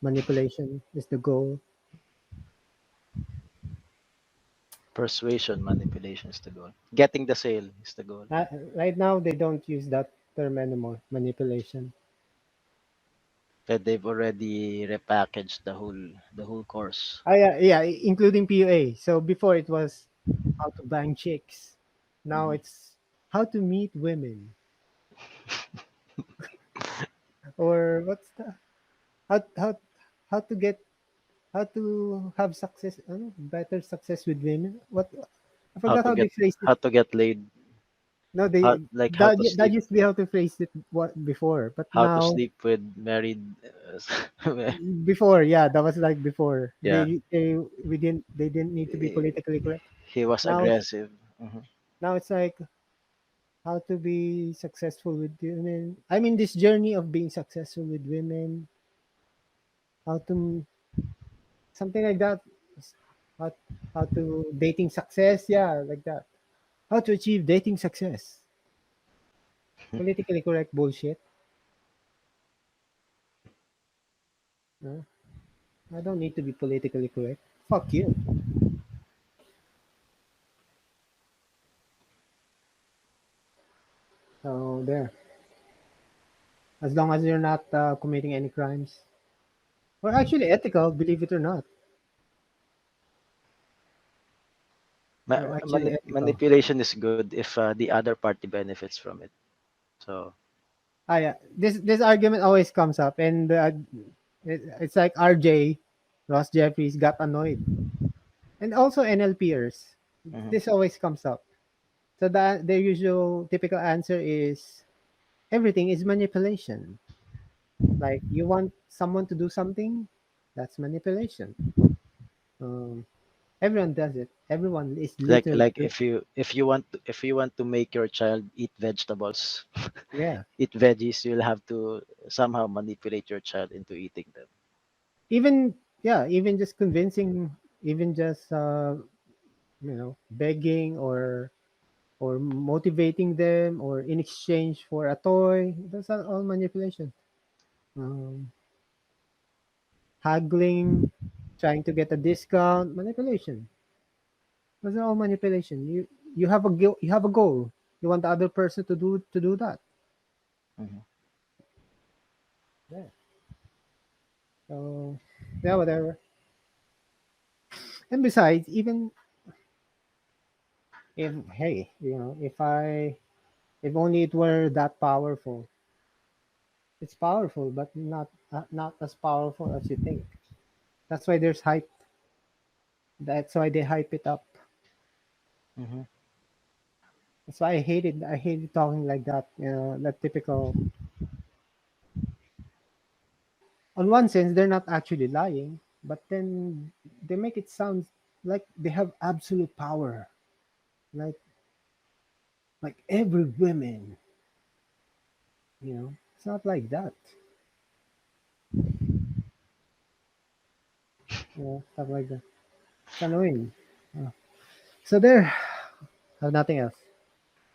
manipulation is the goal. Persuasion, manipulation is the goal. Getting the sale is the goal. Uh, right now, they don't use that term anymore. Manipulation. That they've already repackaged the whole course. Yeah, yeah, including PUA. So before it was how to bang chicks. Now Hmm. it's how to meet women, or what's the how how how to get how to have success, better success with women. What I How forgot to how they get phrased it. how to get laid. No, How, they like how that to that sleep used to be how to phrase it what before, but how to now sleep with married. before, yeah, that was like before. Yeah, They didn't need to be he politically correct. he was Now aggressive. Hmm. now it's like how to be successful with women. I mean, this journey of being successful with women, how to something like that. How how to dating success, yeah, like that. How to achieve dating success. Politically correct bullshit. No, I don't need to be politically correct. Fuck you. So there. As long as you're not committing any crimes, or actually ethical, believe it or not, or actually ethical. Manipulation is good if the other party benefits from it. So Ah, yeah. This argument always comes up, and it's like RJ, Ross Jeffries got annoyed, and also NLPers. mhm. This always comes up. So their usual typical answer is everything is manipulation. Like you want someone to do something, that's manipulation. Um, everyone does it. Everyone is literally like if you want to make your child eat vegetables, yeah. eat veggies, you'll have to somehow manipulate your child into eating them. Even yeah, even just convincing, even just begging or motivating them or in exchange for a toy. Those are all manipulation. Um, Haggling, trying to get a discount, manipulation. Those are all manipulation. You have a goal. You want the other person to do that. Hmm. Yeah. So yeah, whatever. And besides, even if hey, if only it were that powerful. It's powerful, but not as powerful as you think. That's why there's hype. That's why they hype it up. Hmm. That's why I hate it. I hate it talking like that. That typical. On one sense, they're not actually lying, but then they make it sound like they have absolute power. Like every woman. It's not like that. Stuff like that. It's annoying. Uh, so there. Have nothing else.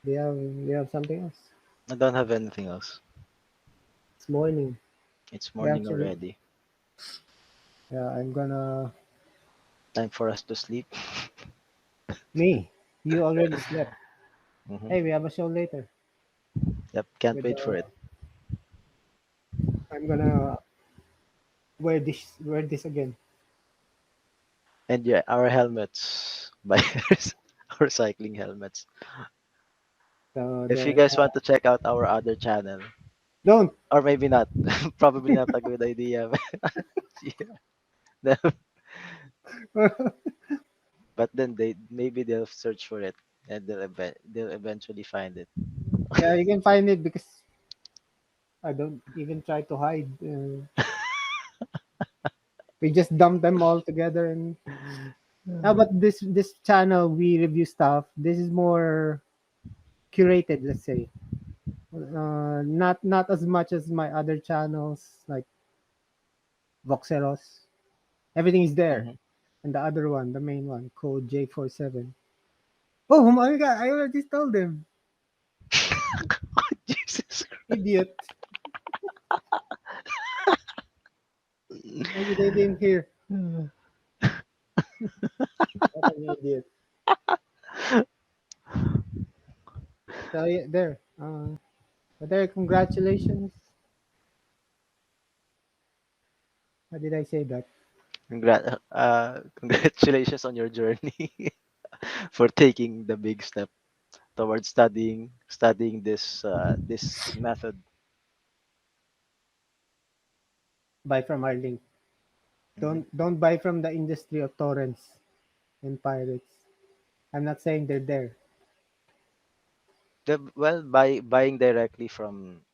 Do you have something else? I don't have anything else. It's morning. It's Yeah, morning actually. already. Yeah, I'm gonna. Time for us to sleep. Me, you already slept. Hmm. Hey, we have a show later. Yep, can't With wait for it. I'm gonna wear this again. And yeah, our helmets, bikers, our cycling helmets. So If you there. guys want to check out our other channel, Don't. or maybe not, probably not a good idea. Yeah. But then they'll search for it and they'll eventually find it. Yeah, you can find it because I don't even try to hide. We just dump them all together and. But this channel we review stuff. This is more curated, let's say. Not as much as my other channels like Voxeros. Everything is there. Mhm. And the other one, the main one, code J47. Oh my god, I already told them. Jesus. Idiot. Maybe they didn't hear. What an idiot. So yeah, there. There. Congratulations. How did I say that? Congratulations on your journey for taking the big step towards studying this method. Buy from our link. Mhm. Don't buy from the industry of torrents and pirates. I'm not saying they're there. Well, buying directly from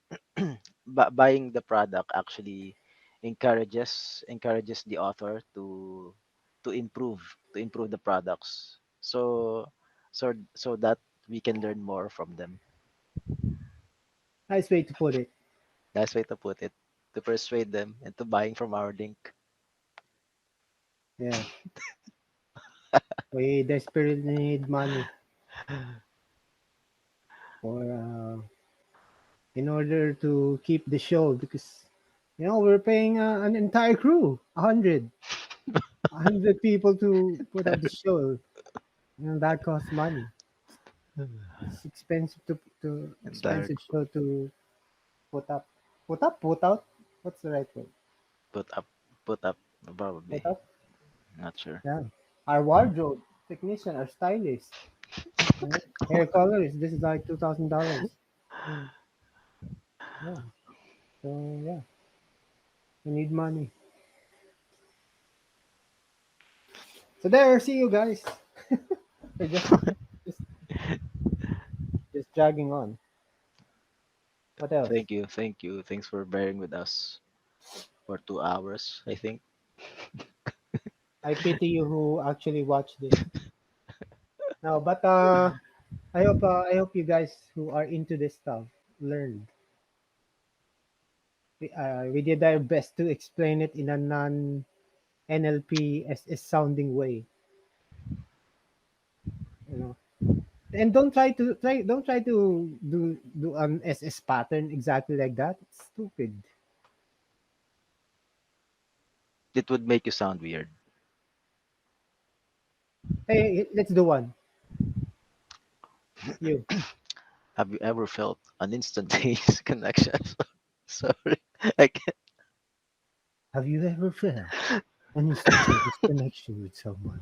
buying the product actually encourages the author to improve the products, so that we can learn more from them. Nice way to put it. That's way to put it, to persuade them into buying from our link. Yeah. We desperately need money for in order to keep the show because we're paying an entire crew, 100 people to put up the show. That costs money. It's expensive to Entire expensive show to put up. Put out. What's the right word? put up put up Put probably, up. not sure. Yeah. Our wardrobe technician, our stylist, hair colorist. This is like $2,000. Yeah. So yeah, we need money. So there. See you guys. We're just just dragging on. What else? Thanks for bearing with us for 2 hours, I think. I pity you who actually watch this. No, but I hope you guys who are into this stuff learned. We did our best to explain it in a non NLP SS sounding way, you know. And don't try to do an SS pattern exactly like that. It's stupid. It would make you sound weird. Hey, let's do one. You Have you ever felt an instantaneous connection? Sorry, I can't. have you ever felt an instantaneous connection with someone?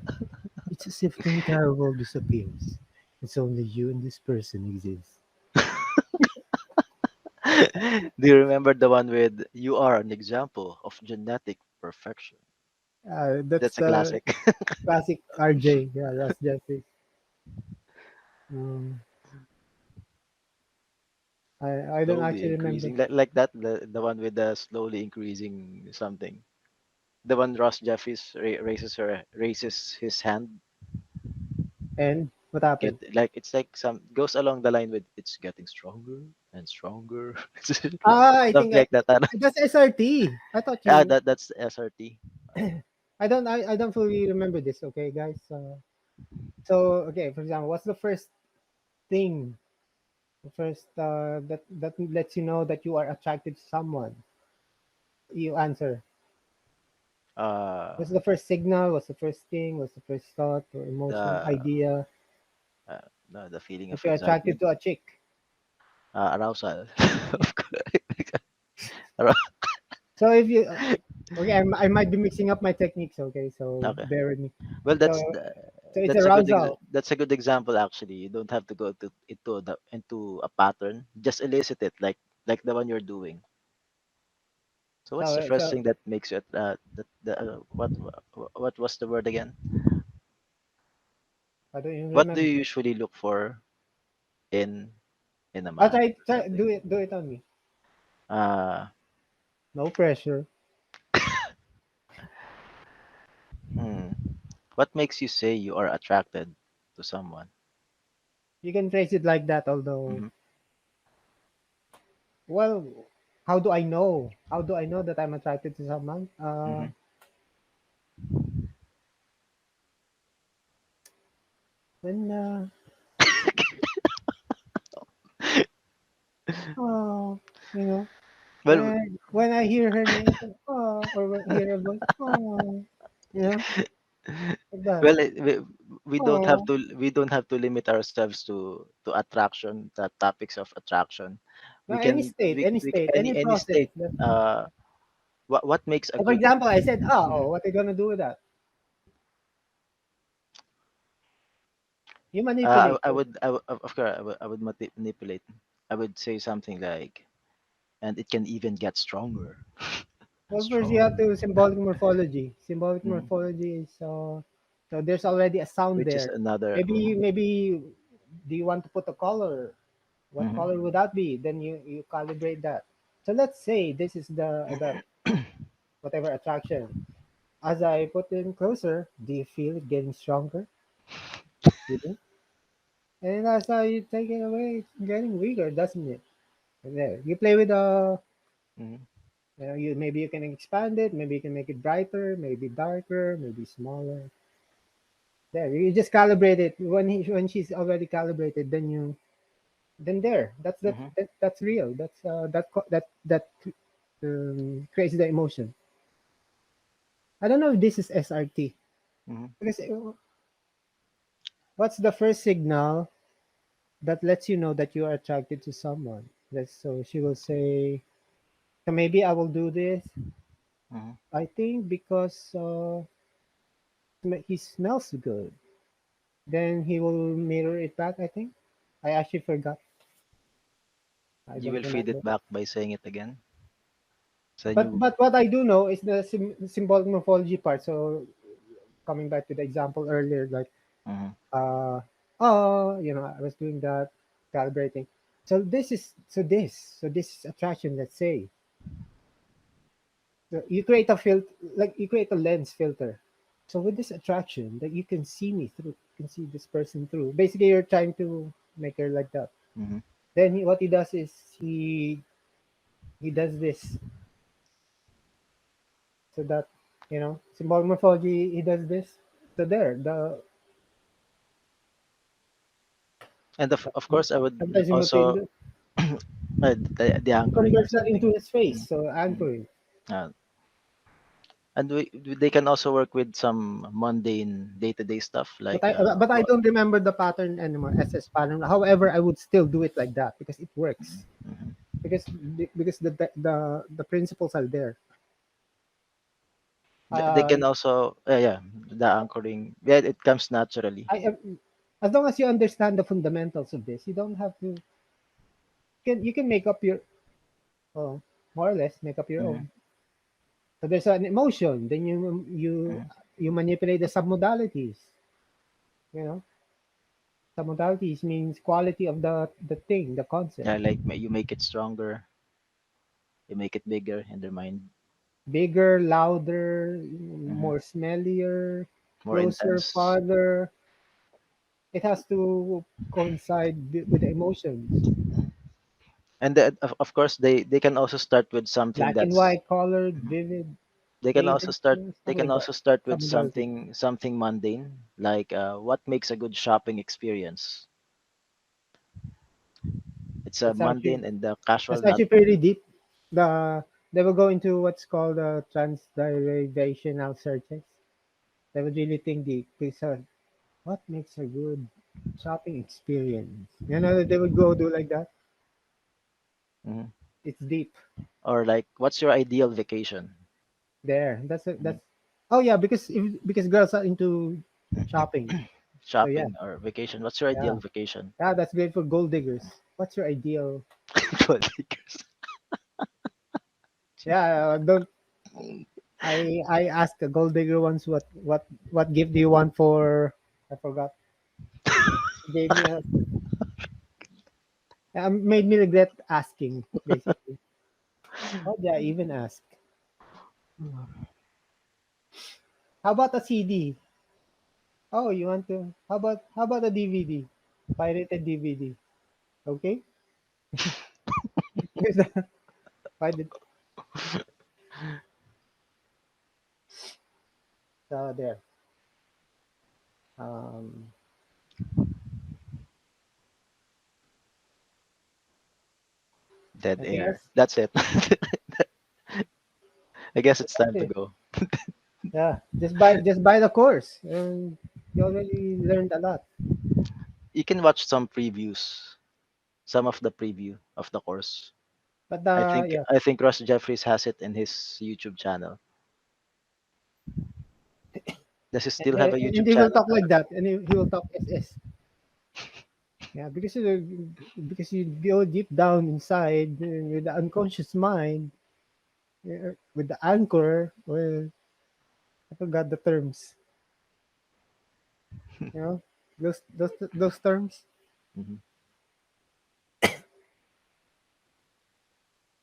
It's as if the entire world disappears. It's only you and this person exist. Do you remember the one with "You are an example of genetic perfection"? That's That's a the classic. classic RJ. Yeah, that's Jeffrey. Um, I don't Slowly actually remember. increasing, like that. The one with the slowly increasing something. The one Ross Jeffries raises his hand. And what happened? It's like some goes along the line with it's getting stronger and stronger. I think Something like that. I don't, that's SRT. I thought yeah, you. that's SRT. I don't fully remember this. Okay, guys. So okay, for example, what's the first thing? The first that lets you know that you are attracted to someone. You answer. Uh, What's the first signal? What's the first thing? What's the first thought or emotion, the idea? uh, the feeling If of you're attracted excitement, to a chick. arousal. Of course. Arou- So if you, okay, I might be mixing up my techniques. Okay, so okay. bear with me. Well, So so it's arousal. that's a good example actually. You don't have to go into a pattern. Just elicit it like the one you're doing. So what's the first So thing that makes you what was the word again? I don't even What do remember. you usually look for in in a I'll man? Something. do it on me. Uh, No pressure. hmm. What makes you say you are attracted to someone? You can phrase it like that. Although, Mm-hmm. well, how do I know? How do I know that I'm attracted to someone? Mm-hmm. When oh, you know, Well, when I hear her name, oh, or when I hear her voice, oh, you know, like that. well, Oh, we don't have to limit ourselves to attraction, the topics of attraction. no, any state, any We state, can any any process. state. What makes a For good. example, I said, Mhm. oh, what are you gonna do with that? You manipulate it. Of course I would manipulate. I would say something like, and it can even get stronger and Well, first you have stronger. to symbolic morphology. Symbolic Mhm. morphology is so there's already a sound Which is there. another. Maybe do you want to put a color? What Mhm. color would that be? Then you calibrate that. So let's say this is the whatever attraction. As I put in closer, do you feel it getting stronger? You do? And as I take it away, it's getting weaker, doesn't it? And there, you play with Mhm. you maybe you can expand it, maybe you can make it brighter, maybe darker, maybe smaller. There, you just calibrate it. When she's already calibrated, then there. Mhm. That's real. That creates the emotion. I don't know if this is SRT Mhm. because what's the first signal that lets you know that you are attracted to someone? So she will say, so maybe I will do this. Mhm. I think because he smells good. Then he will mirror it back. I think. I actually forgot. I You don't will feed remember. it back by saying it again. So But you. but what I do know is the symbolic morphology part. So coming back to the example earlier, like Mhm. uh oh, I was doing that calibrating. So this is attraction. Let's say so you create a filter, like you create a lens filter. So with this attraction, that you can see me through, you can see this person through. Basically, you're trying to make her like that. Mhm. Then what he does is he does this so that symbolic morphology. He does this. So there, And of course, I would sometimes he will also the he anchoring or converts that into something. his face. Mhm. So Mhm. anchoring. Uh, and they can also work with some mundane day-to-day stuff But like I don't remember the pattern anymore. SS pattern. However, I would still do it like that because it works. mhm. Because the principles are there. They Uh, can also yeah, the anchoring, yeah, it comes naturally. as long as you understand the fundamentals of this, you don't have to. You can make up your uh, more or less make up your Mhm. own. So there's an emotion. Then Mhm. you manipulate the submodalities. You know, submodalities means quality of the thing, the concept. Yeah, like you make it stronger, you make it bigger in their mind. Bigger, louder, Mhm. more smellier, More closer, intense. farther. It has to coincide with the emotions. And of course they can also start with something Black and that's. white, colored, Mhm. vivid, they can also faded, start they stuff can like that. also start with Submodality. something mundane, like what makes a good shopping experience. It's a That's actually mundane and the casual, that's not. actually pretty deep. They will go into what's called transderivational searches. They would really think deep because what makes a good shopping experience? They would go do like that. Mhm. It's deep Or like, what's your ideal vacation? there. Mhm. Oh yeah, because girls are into shopping. So yeah, Shopping or vacation, what's your yeah, ideal vacation? yeah. That's great for gold diggers. What's your ideal? Politics. Yeah, don't I asked a gold digger once what gift do you want for I forgot. She gave me a made me regret asking basically. What did I even ask? How about a CD? Oh, you want to? How about a DVD? Pirated DVD. Okay. Why did there? Um, Dead anything air, else? that's it. I guess So it's that's time to it. go. Yeah, just buy the course. You already learned a lot. You can watch some previews, some of the preview of the course. But I think yeah, I think Ross Jeffries has it in his YouTube channel. Does he still have a and YouTube he will channel? talk like that, and he will talk SS. Yeah, because you go deep down inside with the unconscious mind, with the anchor. Well, I forgot the terms. You know, those terms. Mhm.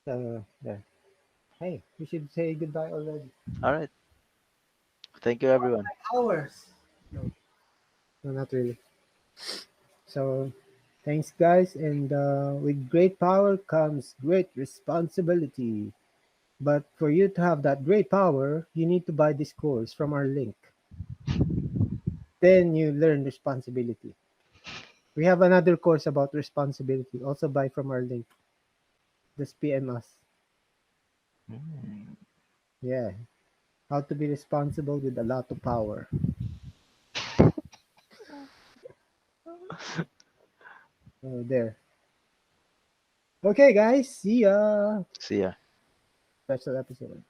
So there. Hey, we should say goodbye already. All right. Thank you, everyone. Hours. No, no, not really. So, thanks, guys. And with great power comes great responsibility. But for you to have that great power, you need to buy this course from our link. Then you learn responsibility. We have another course about responsibility. Also buy from our link. Just PM us. Mm. Yeah. How to be responsible with a lot of power. So there. Okay, guys. See ya. See ya. Special episode.